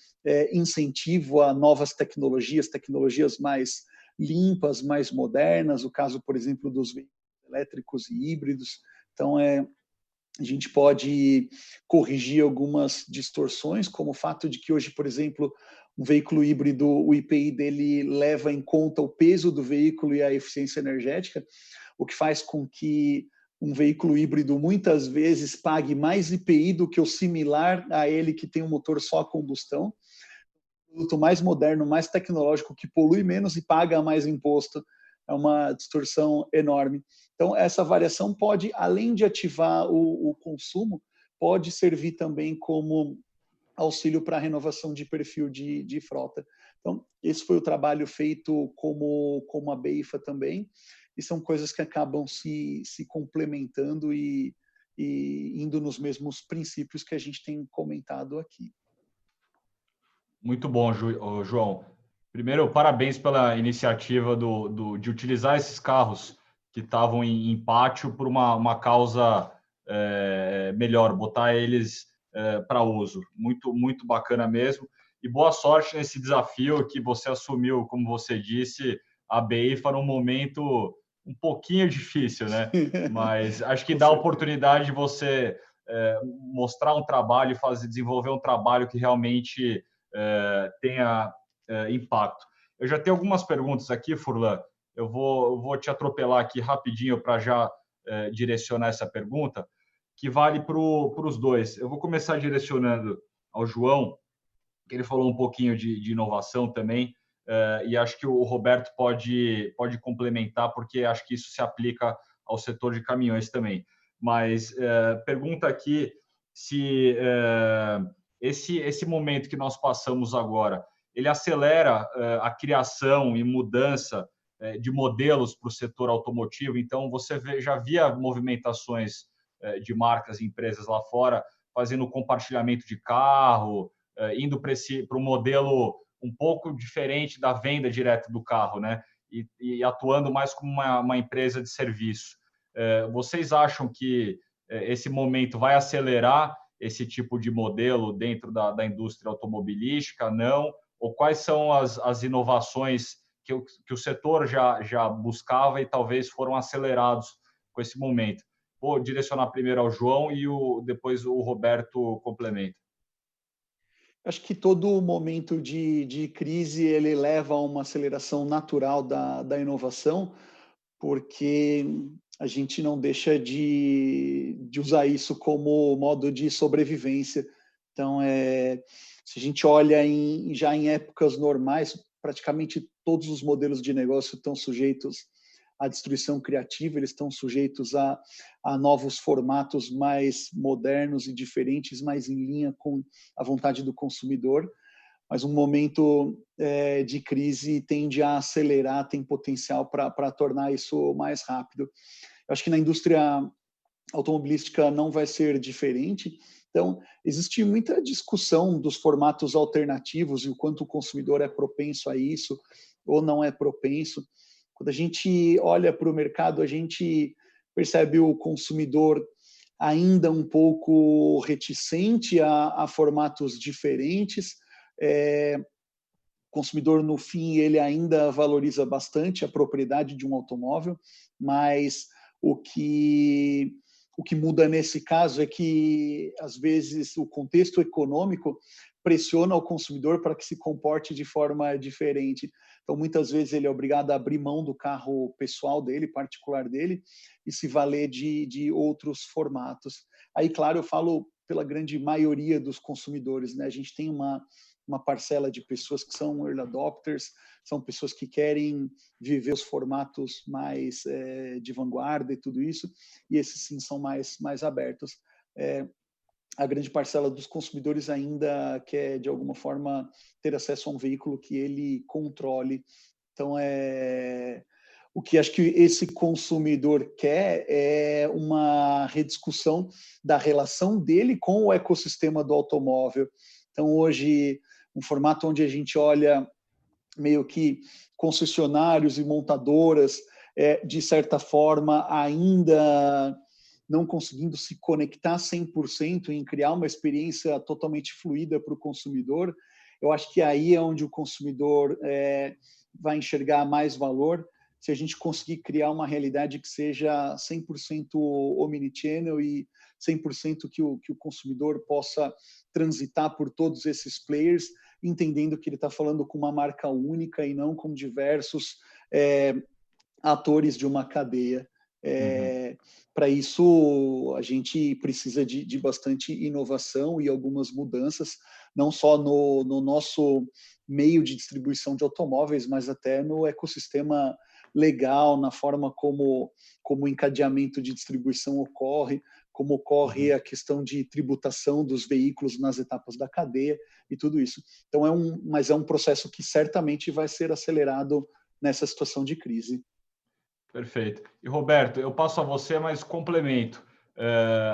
incentivo a novas tecnologias mais limpas, mais modernas, o caso, por exemplo, dos veículos elétricos e híbridos. Então, a gente pode corrigir algumas distorções, como o fato de que hoje, por exemplo, um veículo híbrido, o IPI dele leva em conta o peso do veículo e a eficiência energética, o que faz com que um veículo híbrido muitas vezes pague mais IPI do que o similar a ele que tem um motor só a combustão. Um produto mais moderno, mais tecnológico, que polui menos e paga mais imposto. É uma distorção enorme. Então, essa variação pode, além de ativar o consumo, pode servir também como auxílio para a renovação de perfil de frota. Então, esse foi o trabalho feito como a BEIFA também, e são coisas que acabam se complementando e indo nos mesmos princípios que a gente tem comentado aqui. Muito bom, João. Primeiro, parabéns pela iniciativa de utilizar esses carros que estavam em pátio por uma causa melhor, botar eles para uso. Muito, muito bacana mesmo. E boa sorte nesse desafio que você assumiu, como você disse, a BEIFA num momento um pouquinho difícil, né? Mas acho que dá a oportunidade de você mostrar um trabalho e desenvolver um trabalho que realmente tenha impacto. Eu já tenho algumas perguntas aqui, Furlan. Eu vou te atropelar aqui rapidinho para já direcionar essa pergunta, que vale para os dois. Eu vou começar direcionando ao João, que ele falou um pouquinho de inovação também, e acho que o Roberto pode complementar, porque acho que isso se aplica ao setor de caminhões também. Mas pergunta aqui se esse momento que nós passamos agora, ele acelera a criação e mudança de modelos para o setor automotivo. Então, você já via movimentações de marcas e empresas lá fora fazendo compartilhamento de carro, indo para um modelo um pouco diferente da venda direta do carro, né? E atuando mais como uma empresa de serviço. Vocês acham que esse momento vai acelerar esse tipo de modelo dentro da indústria automobilística? Não? Ou quais são as inovações que o setor já buscava e talvez foram acelerados com esse momento? Vou direcionar primeiro ao João e depois o Roberto complementa. Acho que todo momento de crise ele leva a uma aceleração natural da inovação, porque a gente não deixa de usar isso como modo de sobrevivência. Então, se a gente olha já em épocas normais, praticamente todos os modelos de negócio estão sujeitos à destruição criativa, eles estão sujeitos a novos formatos mais modernos e diferentes, mais em linha com a vontade do consumidor. mas um momento de crise tende a acelerar, tem potencial para tornar isso mais rápido. Eu acho que na indústria automobilística não vai ser diferente. Então, existe muita discussão dos formatos alternativos e o quanto o consumidor é propenso a isso ou não é propenso. Quando a gente olha para o mercado, a gente percebe o consumidor ainda um pouco reticente a formatos diferentes. O consumidor, no fim, ele ainda valoriza bastante a propriedade de um automóvel, mas o que muda nesse caso é que, às vezes, o contexto econômico pressiona o consumidor para que se comporte de forma diferente. Então, muitas vezes, ele é obrigado a abrir mão do carro pessoal dele, particular dele, e se valer de outros formatos. Aí, claro, eu falo pela grande maioria dos consumidores, né? A gente tem uma parcela de pessoas que são early adopters, são pessoas que querem viver os formatos mais de vanguarda e tudo isso, e esses sim são mais abertos. A grande parcela dos consumidores ainda quer, de alguma forma, ter acesso a um veículo que ele controle. Então, o que acho que esse consumidor quer é uma rediscussão da relação dele com o ecossistema do automóvel. Então, hoje, um formato onde a gente olha meio que concessionários e montadoras, de certa forma, ainda não conseguindo se conectar 100% em criar uma experiência totalmente fluida para o consumidor. Eu acho que aí é onde o consumidor vai enxergar mais valor, se a gente conseguir criar uma realidade que seja 100% omnichannel e 100% que o consumidor possa transitar por todos esses players, entendendo que ele está falando com uma marca única e não com diversos atores de uma cadeia. Para isso, a gente precisa de bastante inovação e algumas mudanças, não só no nosso meio de distribuição de automóveis, mas até no ecossistema legal, na forma como o encadeamento de distribuição ocorre, como ocorre a questão de tributação dos veículos nas etapas da cadeia e tudo isso. Então, mas é um processo que certamente vai ser acelerado nessa situação de crise. Perfeito. E, Roberto, eu passo a você, mas complemento.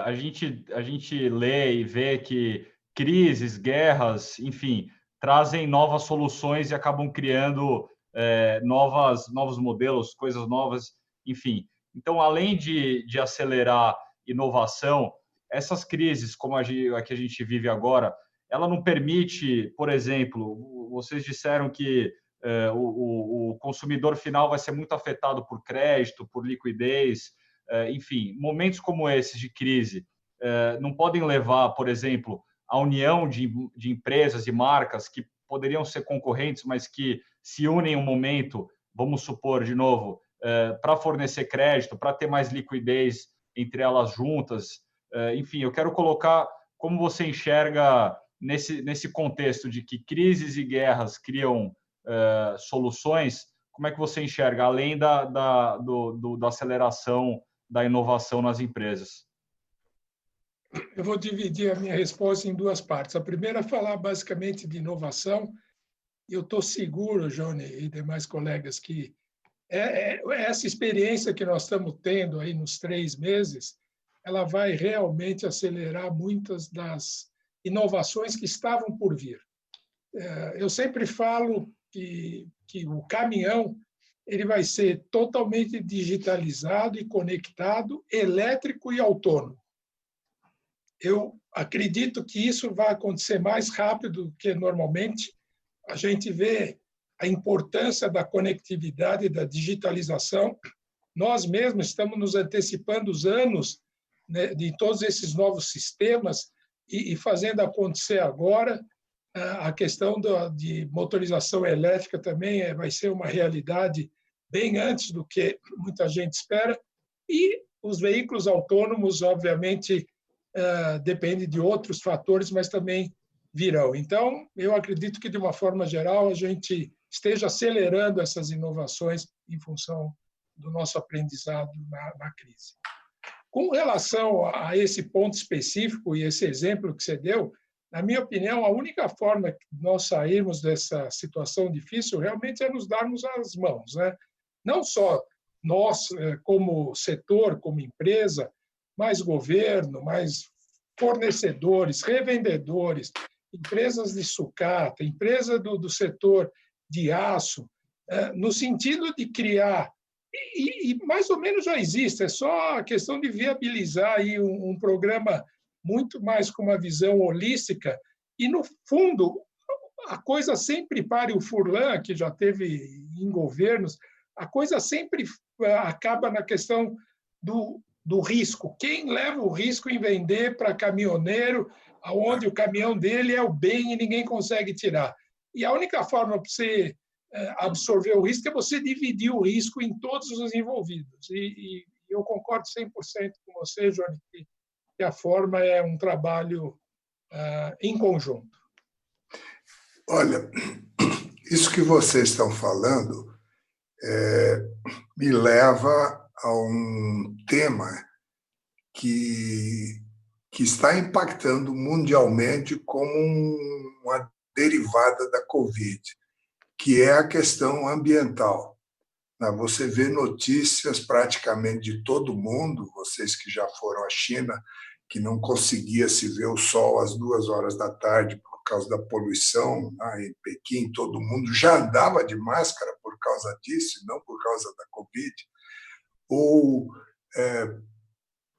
A gente lê e vê que crises, guerras, enfim, trazem novas soluções e acabam criando novos modelos, coisas novas, enfim. Então, além de acelerar inovação, essas crises, como a que a gente vive agora, ela não permite, por exemplo, vocês disseram que o consumidor final vai ser muito afetado por crédito, por liquidez, enfim, momentos como esses de crise não podem levar, por exemplo, a união de empresas e marcas que poderiam ser concorrentes, mas que se unem em um momento, vamos supor, de novo, para fornecer crédito, para ter mais liquidez entre elas juntas. Enfim, eu quero colocar como você enxerga nesse contexto de que crises e guerras criam soluções, como é que você enxerga, além da aceleração da inovação nas empresas? Eu vou dividir a minha resposta em duas partes. A primeira é falar basicamente de inovação. Eu estou seguro, Johnny e demais colegas, que essa experiência que nós estamos tendo aí nos 3 meses, ela vai realmente acelerar muitas das inovações que estavam por vir. Eu sempre falo que o caminhão ele vai ser totalmente digitalizado e conectado, elétrico e autônomo. Eu acredito que isso vai acontecer mais rápido do que normalmente. A gente vê a importância da conectividade e da digitalização. Nós mesmos estamos nos antecipando os anos, né, de todos esses novos sistemas e fazendo acontecer agora. A questão de motorização elétrica também vai ser uma realidade bem antes do que muita gente espera. E os veículos autônomos, obviamente, depende de outros fatores, mas também virão. Então, eu acredito que, de uma forma geral, a gente esteja acelerando essas inovações em função do nosso aprendizado na crise. Com relação a esse ponto específico e esse exemplo que você deu, na minha opinião, a única forma de nós sairmos dessa situação difícil realmente é nos darmos as mãos, né? Não só nós, como setor, como empresa, mais governo, mais fornecedores, revendedores, empresas de sucata, empresa do setor de aço, no sentido de criar, e mais ou menos já existe, é só a questão de viabilizar aí um programa muito mais com uma visão holística, e, no fundo, a coisa sempre para o Furlan, que já teve em governos, a coisa sempre acaba na questão do risco. Quem leva o risco em vender para caminhoneiro, onde o caminhão dele é o bem e ninguém consegue tirar? E a única forma para você absorver o risco é você dividir o risco em todos os envolvidos. E eu concordo 100% com você, Johnny, que a forma é um trabalho em conjunto. Olha, isso que vocês estão falando me leva a um tema que está impactando mundialmente como uma derivada da Covid, que é a questão ambiental. Você vê notícias praticamente de todo mundo, vocês que já foram à China, que não conseguia se ver o sol às 2 horas da tarde por causa da poluição, em Pequim todo mundo já andava de máscara por causa disso, não por causa da Covid. Ou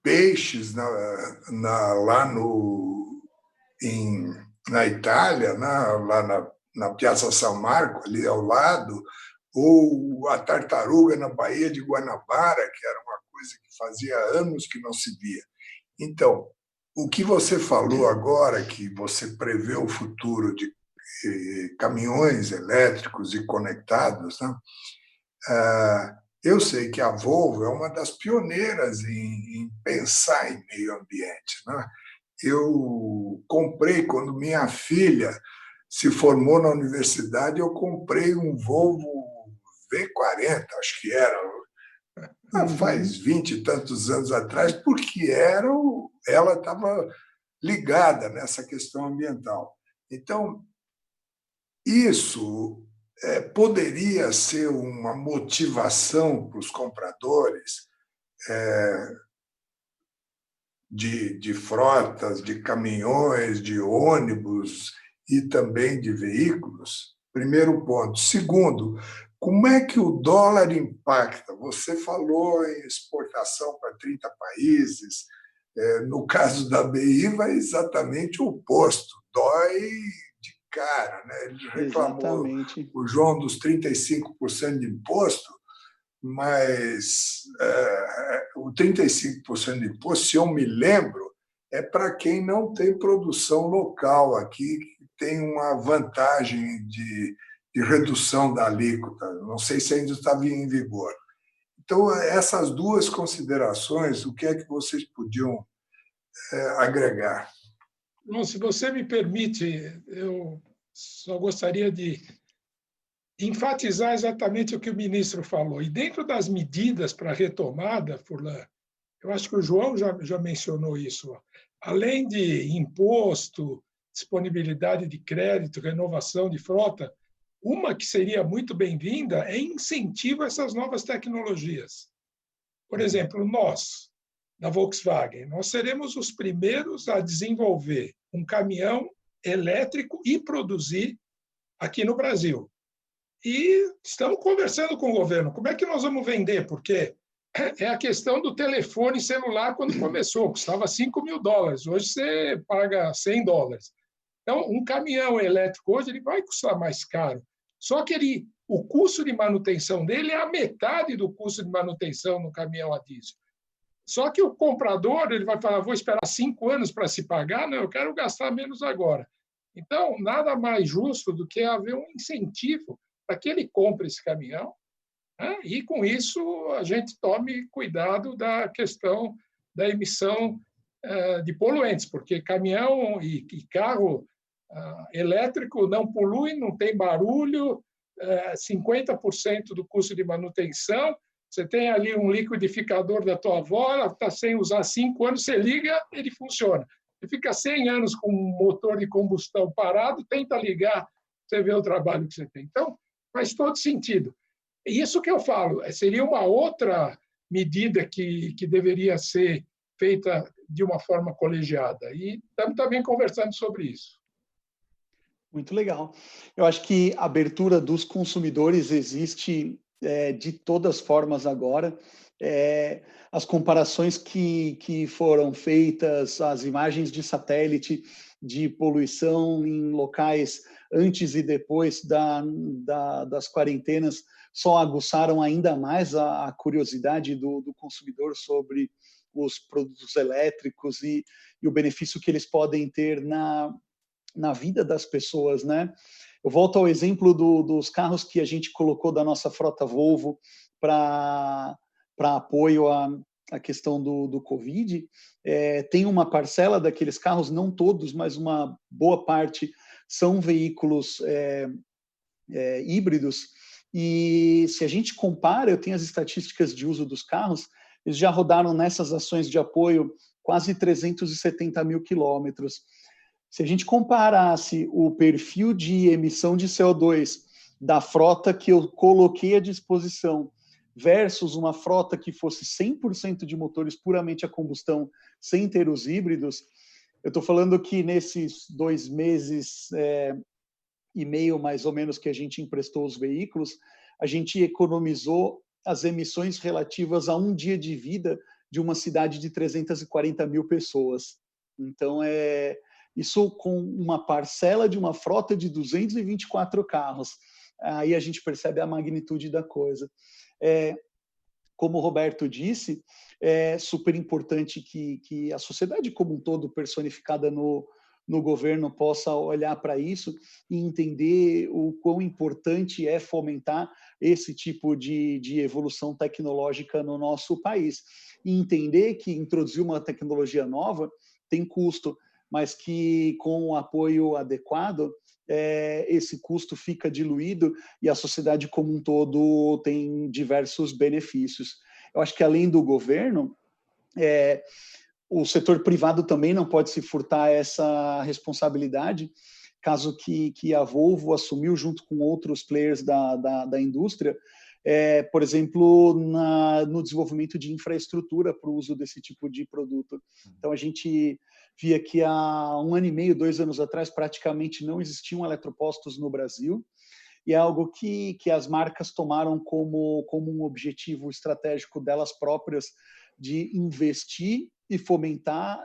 peixes lá na Itália, lá na Piazza San Marco, ali ao lado, ou a tartaruga na Baía de Guanabara, que era uma coisa que fazia anos que não se via. Então, o que você falou agora, que você prevê o futuro de caminhões elétricos e conectados, né? Eu sei que a Volvo é uma das pioneiras em pensar em meio ambiente, né? Eu comprei, quando minha filha se formou na universidade, eu comprei um Volvo V40, acho que era, faz 20 e tantos anos atrás, porque ela estava ligada nessa questão ambiental. Então, isso poderia ser uma motivação para os compradores de frotas, de caminhões, de ônibus e também de veículos? Primeiro ponto. Segundo, como é que o dólar impacta? Você falou em exportação para 30 países. No caso da BI, vai exatamente o oposto. Dói de cara, né? Ele reclamou, o João, dos 35% de imposto, mas o 35% de imposto, se eu me lembro, é para quem não tem produção local aqui, que tem uma vantagem de redução da alíquota. Não sei se ainda estava em vigor. Então, essas duas considerações, o que é que vocês podiam agregar? Bom, se você me permite, eu só gostaria de enfatizar exatamente o que o ministro falou. E dentro das medidas para a retomada, Furlan, eu acho que o João já mencionou isso. Além de imposto, disponibilidade de crédito, renovação de frota, uma que seria muito bem-vinda é incentivo a essas novas tecnologias. Por exemplo, nós, da Volkswagen, nós seremos os primeiros a desenvolver um caminhão elétrico e produzir aqui no Brasil. E estamos conversando com o governo. Como é que nós vamos vender? Porque é a questão do telefone celular quando começou. Custava $5.000. Hoje você paga $100. Então, um caminhão elétrico hoje ele vai custar mais caro. Só que o custo de manutenção dele é a metade do custo de manutenção no caminhão a diesel. Só que o comprador ele vai falar, vou esperar 5 anos para se pagar? Não, eu quero gastar menos agora. Então, nada mais justo do que haver um incentivo para que ele compre esse caminhão, né? E, com isso, a gente tome cuidado da questão da emissão de poluentes, porque caminhão e carro elétrico não polui, não tem barulho, 50% do custo de manutenção. Você tem ali um liquidificador da tua avó, ela está sem usar 5 anos, você liga, ele funciona. Você fica 100 anos com um motor de combustão parado, tenta ligar, você vê o trabalho que você tem. Então, faz todo sentido. E isso que eu falo, seria uma outra medida que deveria ser feita de uma forma colegiada. E estamos também conversando sobre isso. Muito legal. Eu acho que a abertura dos consumidores existe de todas as formas agora. As comparações que foram feitas, as imagens de satélite de poluição em locais antes e depois das quarentenas só aguçaram ainda mais a curiosidade do consumidor sobre os produtos elétricos e o benefício que eles podem ter na vida das pessoas, né? Eu volto ao exemplo dos carros que a gente colocou da nossa frota Volvo para apoio à questão do Covid. Tem uma parcela daqueles carros, não todos, mas uma boa parte, são veículos híbridos. E se a gente compara, eu tenho as estatísticas de uso dos carros, eles já rodaram nessas ações de apoio quase 370 mil quilômetros. Se a gente comparasse o perfil de emissão de CO2 da frota que eu coloquei à disposição versus uma frota que fosse 100% de motores puramente a combustão, sem ter os híbridos, eu estou falando que nesses 2 meses e meio, mais ou menos, que a gente emprestou os veículos, a gente economizou as emissões relativas a um dia de vida de uma cidade de 340 mil pessoas. Então, isso com uma parcela de uma frota de 224 carros. Aí a gente percebe a magnitude da coisa. Como o Roberto disse, é super importante que a sociedade como um todo, personificada no governo, possa olhar para isso e entender o quão importante é fomentar esse tipo de evolução tecnológica no nosso país. E entender que introduzir uma tecnologia nova tem custo, mas que com o apoio adequado, esse custo fica diluído e a sociedade como um todo tem diversos benefícios. Eu acho que além do governo, o setor privado também não pode se furtar essa responsabilidade, caso que a Volvo assumiu junto com outros players da indústria, por exemplo, no desenvolvimento de infraestrutura para o uso desse tipo de produto. Então, a gente via que há 1 ano e meio, 2 anos atrás, praticamente não existiam eletropostos no Brasil, e é algo que as marcas tomaram como um objetivo estratégico delas próprias de investir e fomentar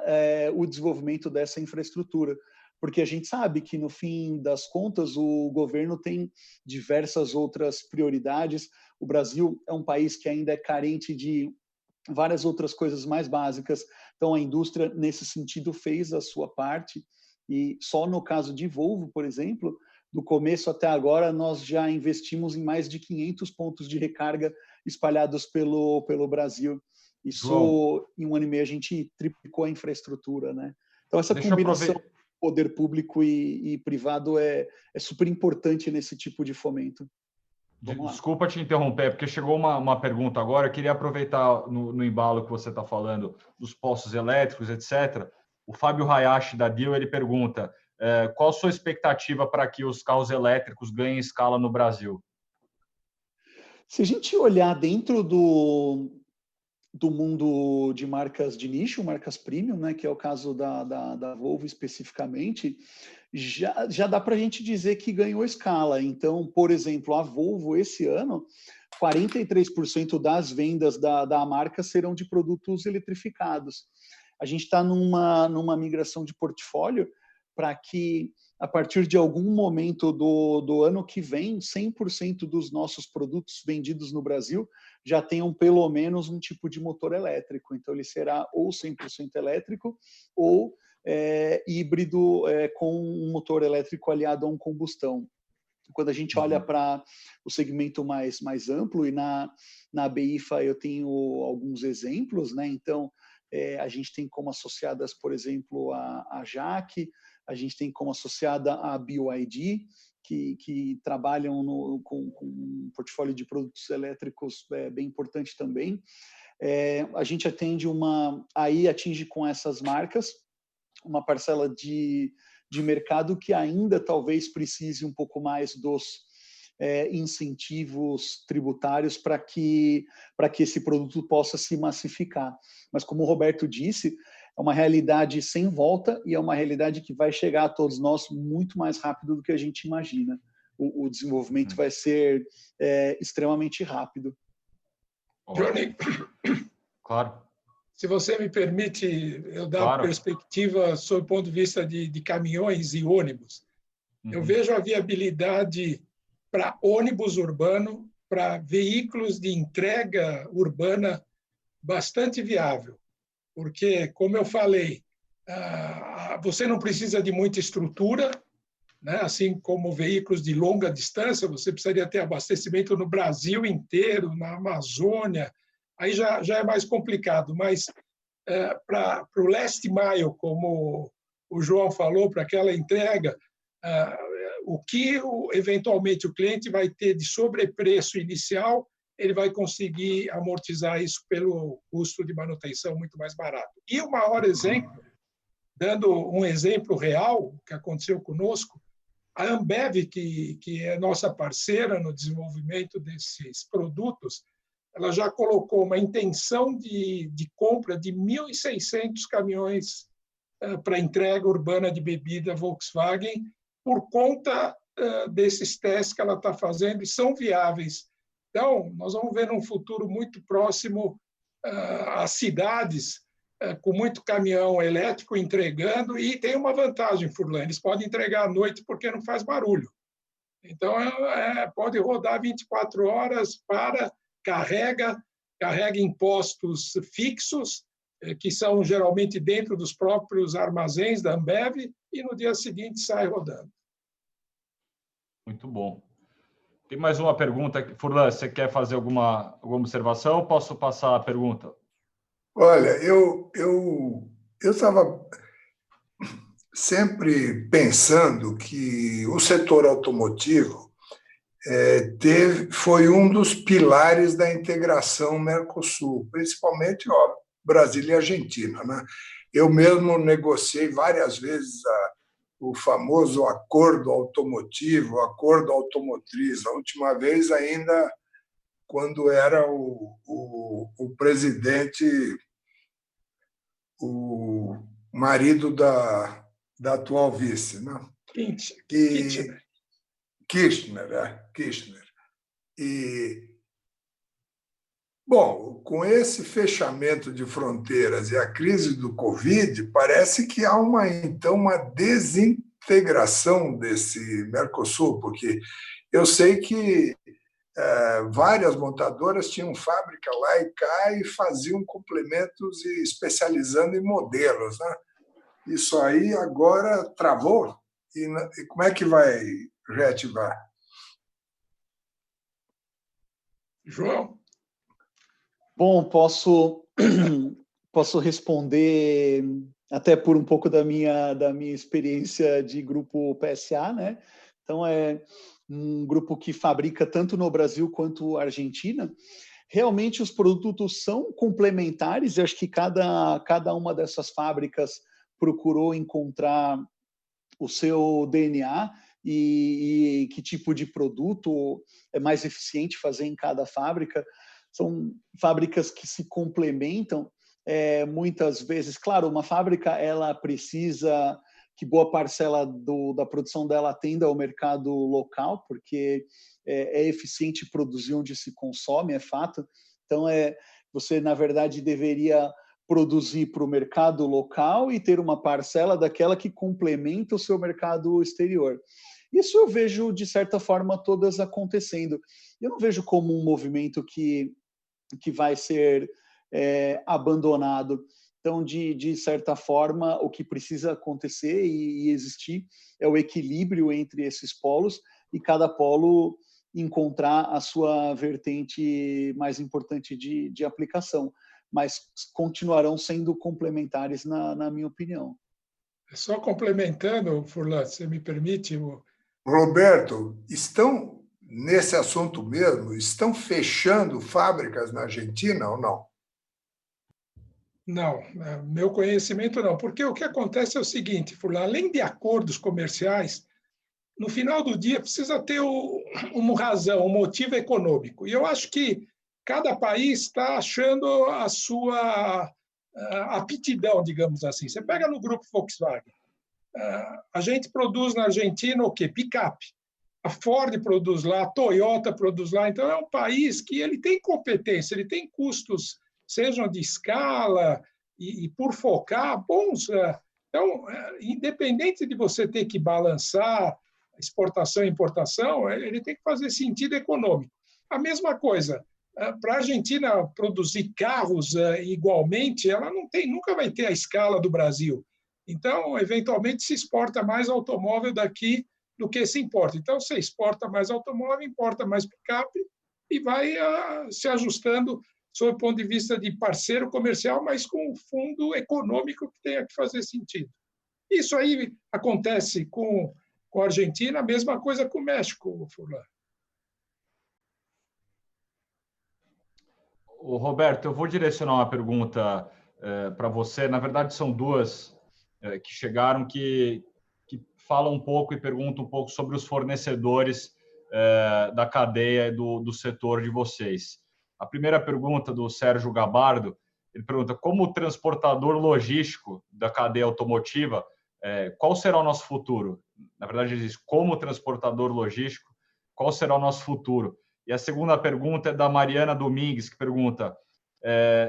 o desenvolvimento dessa infraestrutura. Porque a gente sabe que, no fim das contas, o governo tem diversas outras prioridades. O Brasil é um país que ainda é carente de várias outras coisas mais básicas. Então, a indústria, nesse sentido, fez a sua parte. E só no caso de Volvo, por exemplo, do começo até agora, nós já investimos em mais de 500 pontos de recarga espalhados pelo Brasil. Isso, João, em 1 ano e meio, a gente triplicou a infraestrutura, né? Então, essa combinação poder público e privado é super importante nesse tipo de fomento. Desculpa te interromper, porque chegou uma pergunta agora. Eu queria aproveitar no embalo que você está falando dos postos elétricos, etc. O Fábio Hayashi, da Dio, ele pergunta qual a sua expectativa para que os carros elétricos ganhem escala no Brasil? Se a gente olhar dentro do mundo de marcas de nicho, marcas premium, né, que é o caso da Volvo especificamente, já dá para a gente dizer que ganhou escala. Então, por exemplo, a Volvo esse ano, 43% das vendas da marca serão de produtos eletrificados. A gente está numa migração de portfólio para que, a partir de algum momento do ano que vem, 100% dos nossos produtos vendidos no Brasil já tenham pelo menos um tipo de motor elétrico. Então, ele será ou 100% elétrico ou híbrido com um motor elétrico aliado a um combustão. Quando a gente olha para o segmento mais amplo, e na BIFA eu tenho alguns exemplos, né? Então, a gente tem como associadas, por exemplo, a JAC, a gente tem como associada a BYD, que trabalham com um portfólio de produtos elétricos bem importante também. A gente atinge com essas marcas uma parcela de mercado que ainda talvez precise um pouco mais dos incentivos tributários para que esse produto possa se massificar. Mas, como o Roberto disse, é uma realidade sem volta e é uma realidade que vai chegar a todos nós muito mais rápido do que a gente imagina. O desenvolvimento vai ser extremamente rápido. Johnny, claro. Se você me permite, eu dar Claro. perspectiva sob o ponto de vista de caminhões e ônibus. Eu vejo a viabilidade para ônibus urbano, para veículos de entrega urbana bastante viável. Porque, como eu falei, você não precisa de muita estrutura, né? Assim como veículos de longa distância, você precisaria ter abastecimento no Brasil inteiro, na Amazônia, aí já é mais complicado, mas para o last mile, como o João falou, para aquela entrega, o que eventualmente o cliente vai ter de sobrepreço inicial, ele vai conseguir amortizar isso pelo custo de manutenção muito mais barato. E o maior exemplo, dando um exemplo real que aconteceu conosco, a Ambev, que é nossa parceira no desenvolvimento desses produtos, ela já colocou uma intenção de compra de 1.600 caminhões para entrega urbana de bebida Volkswagen por conta desses testes que ela está fazendo e são viáveis. Então, nós vamos ver num futuro muito próximo as cidades com muito caminhão elétrico entregando, e tem uma vantagem, Furlan, eles podem entregar à noite porque não faz barulho. Então, pode rodar 24 horas, carrega em postos fixos, que são geralmente dentro dos próprios armazéns da Ambev, e no dia seguinte sai rodando. Muito bom. Tem mais uma pergunta. Furlan, você quer fazer alguma observação ou posso passar a pergunta? Olha, eu estava sempre pensando que o setor automotivo foi um dos pilares da integração Mercosul, principalmente Brasil e Argentina, né? Eu mesmo negociei várias vezes o famoso acordo automotivo, acordo automotriz, a última vez ainda quando era o presidente, o marido da atual vice, né? Kirchner. Bom, com esse fechamento de fronteiras e a crise do Covid, parece que há uma desintegração desse Mercosul, porque eu sei que várias montadoras tinham fábrica lá e cá e faziam complementos e especializando em modelos, né? Isso aí agora travou? E como é que vai reativar? João? Bom, posso responder até por um pouco da minha experiência de grupo PSA, né? Então, é um grupo que fabrica tanto no Brasil quanto na Argentina. Realmente, os produtos são complementares. Eu acho que cada uma dessas fábricas procurou encontrar o seu DNA e que tipo de produto é mais eficiente fazer em cada fábrica. São fábricas que se complementam muitas vezes. Claro, uma fábrica ela precisa que boa parcela da produção dela atenda ao mercado local, porque é eficiente produzir onde se consome, é fato. Então, você, na verdade, deveria produzir para o mercado local e ter uma parcela daquela que complementa o seu mercado exterior. Isso eu vejo, de certa forma, todas acontecendo. Eu não vejo como um movimento que vai ser abandonado. Então, de certa forma, o que precisa acontecer e existir é o equilíbrio entre esses polos e cada polo encontrar a sua vertente mais importante de aplicação, mas continuarão sendo complementares, na minha opinião. Só complementando, Furlan, se me permite. Roberto, estão nesse assunto mesmo? Estão fechando fábricas na Argentina ou não? Não, meu conhecimento não, porque o que acontece é o seguinte, Furlan, além de acordos comerciais, no final do dia precisa ter uma razão, um motivo econômico. E eu acho que cada país está achando a sua aptidão, digamos assim. Você pega no grupo Volkswagen, a gente produz na Argentina o quê? Picape. A Ford produz lá, a Toyota produz lá. Então, é um país que ele tem competência, ele tem custos, sejam de escala e por focar, bons. Então, independente de você ter que balançar exportação e importação, ele tem que fazer sentido econômico. A mesma coisa, para a Argentina produzir carros igualmente, ela não tem, nunca vai ter a escala do Brasil. Então, eventualmente, se exporta mais automóvel daqui do que se importa. Então, você exporta mais automóvel, importa mais picape e vai se ajustando sob o ponto de vista de parceiro comercial, mas com um fundo econômico que tenha que fazer sentido. Isso aí acontece com a Argentina, a mesma coisa com o México, Furlan. O Roberto, eu vou direcionar uma pergunta para você. Na verdade, são duas que chegaram que falam um pouco e perguntam um pouco sobre os fornecedores da cadeia do setor de vocês. A primeira pergunta do Sérgio Gabardo, ele pergunta como transportador logístico da cadeia automotiva, qual será o nosso futuro? Na verdade, ele diz como transportador logístico, qual será o nosso futuro? E a segunda pergunta é da Mariana Domingues, que pergunta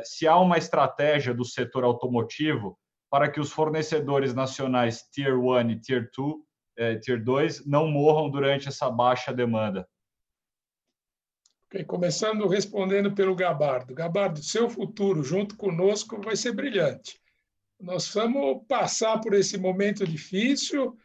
se há uma estratégia do setor automotivo para que os fornecedores nacionais Tier 1 e Tier 2 não morram durante essa baixa demanda. Okay, começando respondendo pelo Gabardo. Gabardo, seu futuro junto conosco vai ser brilhante. Nós vamos passar por esse momento difícil,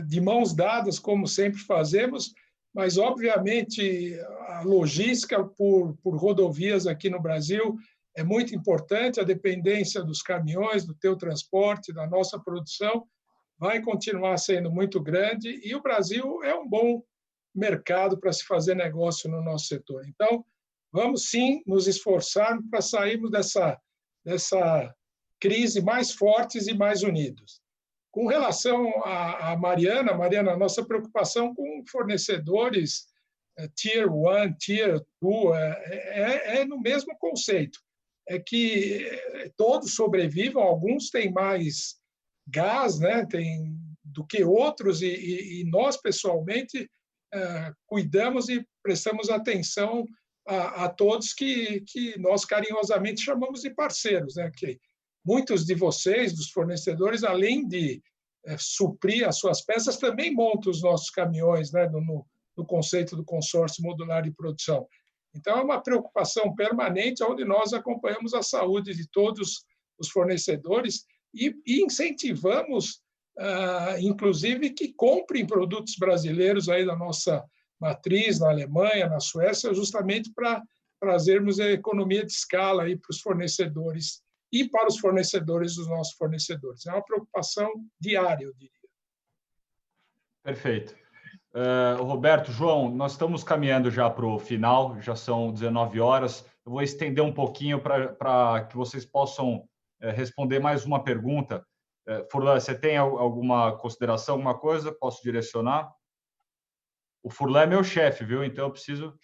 de mãos dadas, como sempre fazemos, mas, obviamente, a logística por rodovias aqui no Brasil é muito importante, a dependência dos caminhões, do teu transporte, da nossa produção, vai continuar sendo muito grande e o Brasil é um bom mercado para se fazer negócio no nosso setor. Então, vamos sim nos esforçar para sairmos dessa crise mais fortes e mais unidos. Com relação a Mariana, a nossa preocupação com fornecedores Tier 1, Tier 2 é no mesmo conceito. É que todos sobrevivam, alguns têm mais gás, né, do que outros, e nós, pessoalmente, cuidamos e prestamos atenção a todos que nós carinhosamente chamamos de parceiros, né, que muitos de vocês, dos fornecedores, além de suprir as suas peças, também montam os nossos caminhões, né, no conceito do consórcio modular de produção. Então, é uma preocupação permanente, onde nós acompanhamos a saúde de todos os fornecedores e incentivamos, inclusive, que comprem produtos brasileiros aí da nossa matriz, na Alemanha, na Suécia, justamente para trazermos a economia de escala aí para os fornecedores e para os fornecedores dos nossos fornecedores. É uma preocupação diária, eu diria. Perfeito. Roberto, João, nós estamos caminhando já para o final, já são 19 horas. Eu vou estender um pouquinho para que vocês possam responder mais uma pergunta. Furlan, você tem alguma consideração, alguma coisa? Posso direcionar? O Furlan é meu chefe, viu? Então eu preciso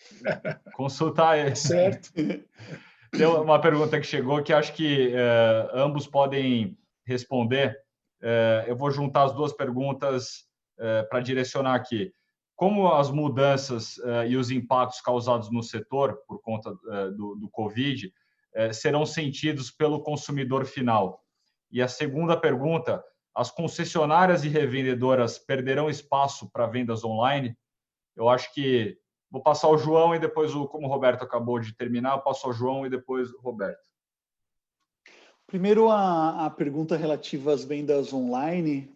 consultar ele. Certo. Tem uma pergunta que chegou que acho que ambos podem responder. Eu vou juntar as duas perguntas para direcionar aqui. Como as mudanças e os impactos causados no setor por conta do Covid serão sentidos pelo consumidor final? E a segunda pergunta, as concessionárias e revendedoras perderão espaço para vendas online? Eu acho que vou passar ao João e depois, como o Roberto acabou de terminar, eu passo ao João e depois o Roberto. Primeiro, a pergunta relativa às vendas online.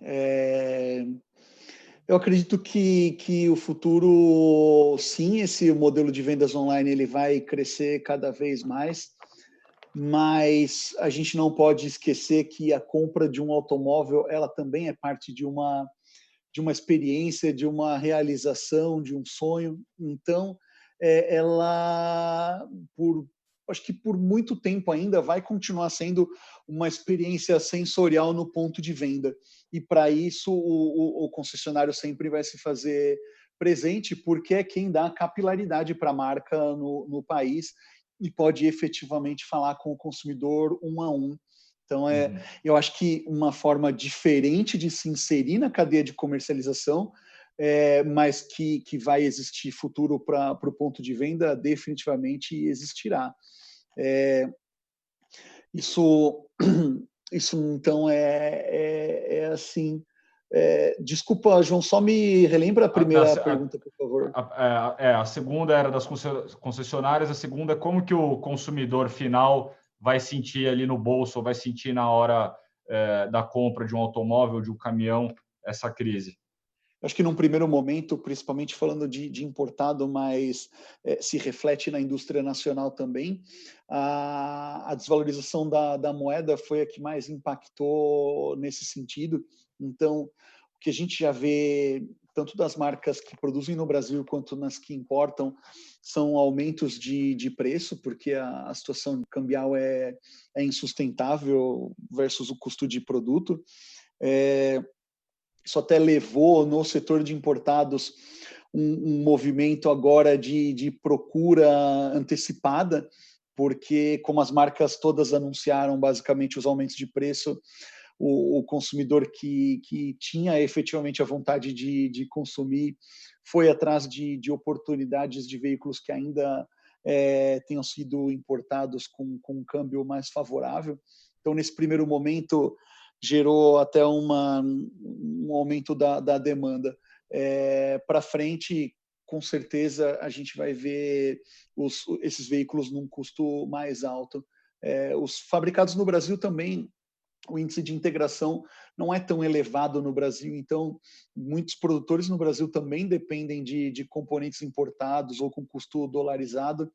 Eu acredito que o futuro, sim, esse modelo de vendas online ele vai crescer cada vez mais, mas a gente não pode esquecer que a compra de um automóvel ela também é parte de uma experiência, de uma realização, de um sonho. Então, ela, acho que por muito tempo ainda vai continuar sendo uma experiência sensorial no ponto de venda. E para isso o concessionário sempre vai se fazer presente, porque é quem dá capilaridade para a marca no país e pode efetivamente falar com o consumidor um a um. Então, eu acho que uma forma diferente de se inserir na cadeia de comercialização, mas que vai existir futuro para o ponto de venda, definitivamente existirá. Isso então, assim... desculpa, João, só me relembra a primeira pergunta, por favor. A segunda era das concessionárias, a segunda é como que o consumidor final vai sentir ali no bolso, ou vai sentir na hora da compra de um automóvel, de um caminhão, essa crise? Acho que num primeiro momento, principalmente falando de importado, mas se reflete na indústria nacional também, a desvalorização da moeda foi a que mais impactou nesse sentido. Então, o que a gente já vê, tanto das marcas que produzem no Brasil quanto nas que importam, são aumentos de preço, porque a situação cambial é insustentável versus o custo de produto. Isso até levou no setor de importados um movimento agora de procura antecipada, porque como as marcas todas anunciaram basicamente os aumentos de preço, o consumidor que tinha efetivamente a vontade de consumir foi atrás de oportunidades de veículos que ainda tenham sido importados com um câmbio mais favorável. Então, nesse primeiro momento, gerou até um aumento da demanda. Para frente, com certeza, a gente vai ver esses veículos num custo mais alto. Os fabricados no Brasil também, o índice de integração não é tão elevado no Brasil, então muitos produtores no Brasil também dependem de componentes importados ou com custo dolarizado,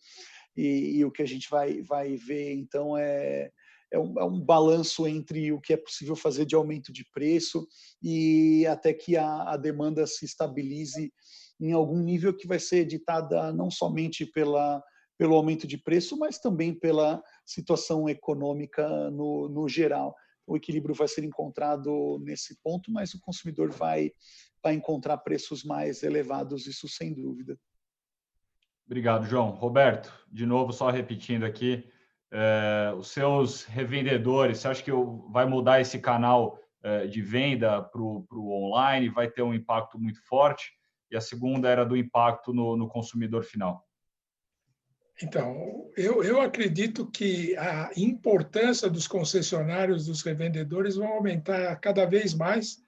e o que a gente vai ver, então, é um balanço entre o que é possível fazer de aumento de preço e até que a demanda se estabilize em algum nível que vai ser ditada não somente pelo aumento de preço, mas também pela situação econômica no geral. O equilíbrio vai ser encontrado nesse ponto, mas o consumidor vai encontrar preços mais elevados, isso sem dúvida. Obrigado, João. Roberto, de novo, só repetindo aqui, os seus revendedores, você acha que vai mudar esse canal de venda para o online? Vai ter um impacto muito forte? E a segunda era do impacto no consumidor final. Então, eu acredito que a importância dos concessionários, dos revendedores, vão aumentar cada vez mais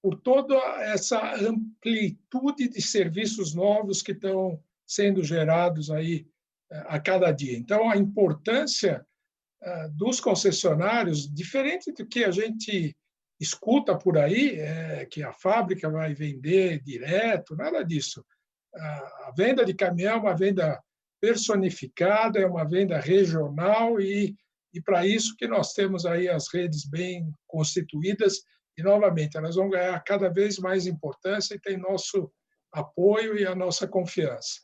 por toda essa amplitude de serviços novos que estão sendo gerados aí a cada dia. Então, a importância dos concessionários, diferente do que a gente escuta por aí, que a fábrica vai vender direto, nada disso. A venda de caminhão é uma venda personificada, é uma venda regional e para isso que nós temos aí as redes bem constituídas e, novamente, elas vão ganhar cada vez mais importância e tem nosso apoio e a nossa confiança.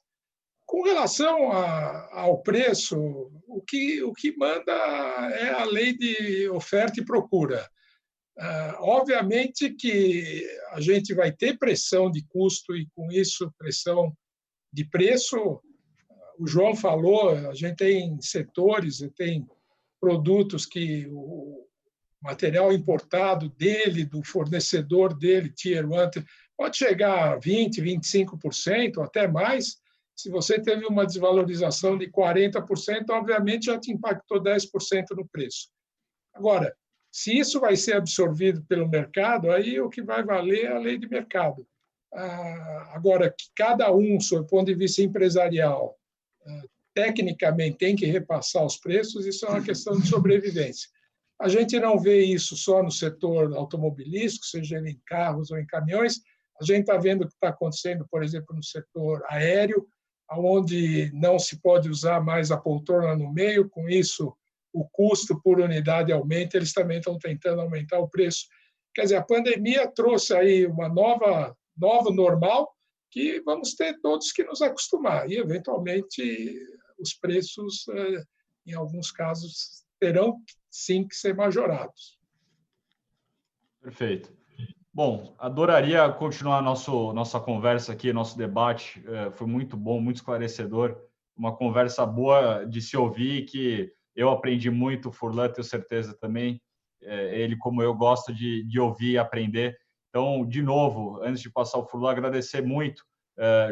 Com relação ao preço, o que manda é a lei de oferta e procura. Obviamente que a gente vai ter pressão de custo e, com isso, pressão de preço. O João falou, a gente tem setores, tem produtos que o material importado dele, do fornecedor dele, Tier 1, pode chegar a 20%, 25%, até mais. Se você teve uma desvalorização de 40%, obviamente já te impactou 10% no preço. Agora, se isso vai ser absorvido pelo mercado, aí o que vai valer é a lei de mercado. Agora, que cada um, sob o ponto de vista empresarial, tecnicamente tem que repassar os preços, isso é uma questão de sobrevivência. A gente não vê isso só no setor automobilístico, seja em carros ou em caminhões, a gente está vendo o que está acontecendo, por exemplo, no setor aéreo, onde não se pode usar mais a poltrona no meio, com isso o custo por unidade aumenta, eles também estão tentando aumentar o preço. Quer dizer, a pandemia trouxe aí uma nova normal, que vamos ter todos que nos acostumar, e, eventualmente, os preços em alguns casos, terão sim que ser majorados. Perfeito. Bom, adoraria continuar nossa conversa aqui, nosso debate. Foi muito bom, muito esclarecedor. Uma conversa boa de se ouvir, que eu aprendi muito, o Furlan, tenho certeza também. Ele, como eu, gosta de ouvir e aprender. Então, de novo, antes de passar o Furlan, agradecer muito,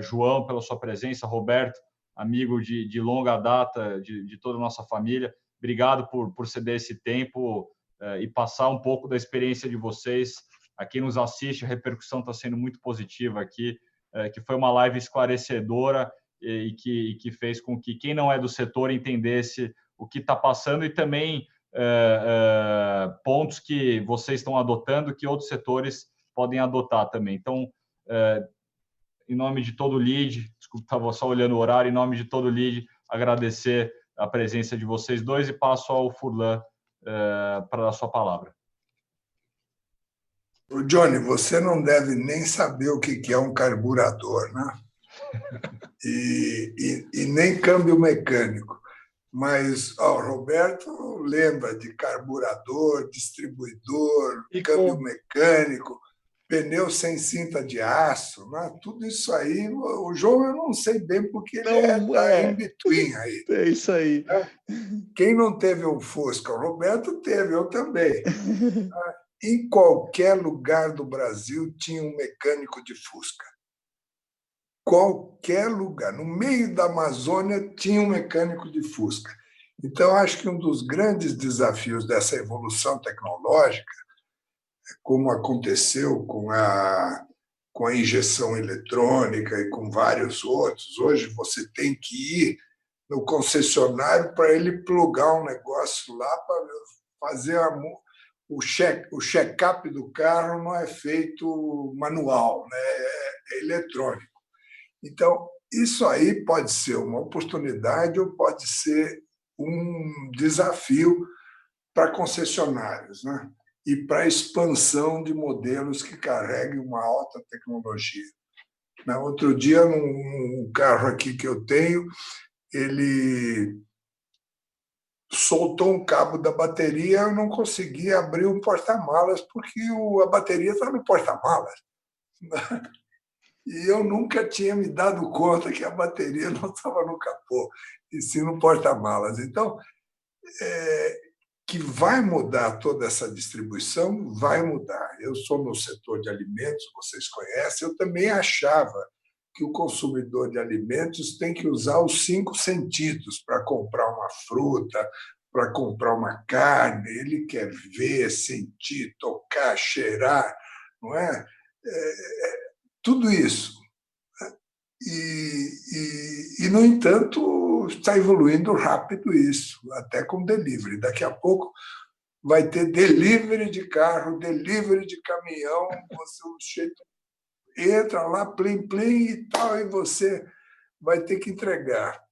João, pela sua presença, Roberto, amigo de longa data, de toda a nossa família. Obrigado por ceder esse tempo e passar um pouco da experiência de vocês. A quem nos assiste, a repercussão está sendo muito positiva aqui, que foi uma live esclarecedora e que fez com que quem não é do setor entendesse o que está passando e também pontos que vocês estão adotando que outros setores podem adotar também. Então, em nome de todo o LEAD, desculpa, estava só olhando o horário, em nome de todo o LEAD, agradecer a presença de vocês dois e passo ao Furlan para a sua palavra. Johnny, você não deve nem saber o que é um carburador, né? E nem câmbio mecânico. Mas o Roberto lembra de carburador, distribuidor, câmbio mecânico, pneu sem cinta de aço, né? Tudo isso aí. O João eu não sei bem porque ele está in between aí. É isso aí. Quem não teve um Fusca? O Roberto teve, eu também. Em qualquer lugar do Brasil tinha um mecânico de Fusca. Qualquer lugar. No meio da Amazônia tinha um mecânico de Fusca. Então, acho que um dos grandes desafios dessa evolução tecnológica, como aconteceu com a injeção eletrônica e com vários outros, hoje você tem que ir no concessionário para ele plugar um negócio lá para fazer o check-up do carro não é feito manual, né? É eletrônico. Então, isso aí pode ser uma oportunidade ou pode ser um desafio para concessionários, né? E para a expansão de modelos que carreguem uma alta tecnologia. Outro dia, num carro aqui que eu tenho, ele soltou um cabo da bateria, eu não conseguia abrir o porta-malas porque a bateria está no porta-malas. E eu nunca tinha me dado conta que a bateria não estava no capô, e sim no porta-malas. Então, que vai mudar toda essa distribuição, vai mudar. Eu sou no setor de alimentos, vocês conhecem, eu também achava que o consumidor de alimentos tem que usar os 5 sentidos para comprar uma fruta, para comprar uma carne. Ele quer ver, sentir, tocar, cheirar, não é? Tudo isso. E, no entanto, está evoluindo rápido isso, até com delivery. Daqui a pouco vai ter delivery de carro, delivery de caminhão, você entra lá, plim-plim e tal, e você vai ter que entregar.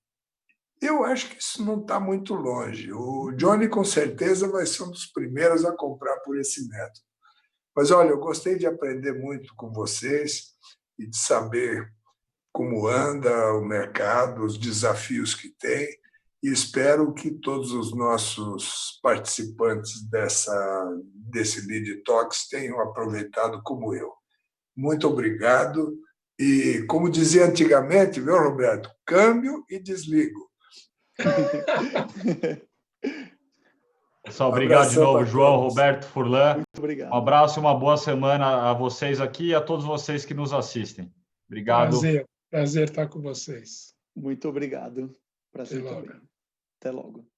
Eu acho que isso não está muito longe. O Johnny, com certeza, vai ser um dos primeiros a comprar por esse método. Mas, olha, eu gostei de aprender muito com vocês e de saber como anda o mercado, os desafios que tem, e espero que todos os nossos participantes desse Lead Talks tenham aproveitado como eu. Muito obrigado. E, como dizia antigamente, viu, Roberto? Câmbio e desligo. Pessoal, obrigado de novo, João, Roberto, Furlan. Muito obrigado. Um abraço e uma boa semana a vocês aqui e a todos vocês que nos assistem. Obrigado. Prazer estar com vocês. Muito obrigado. Prazer Até logo. também. Até logo.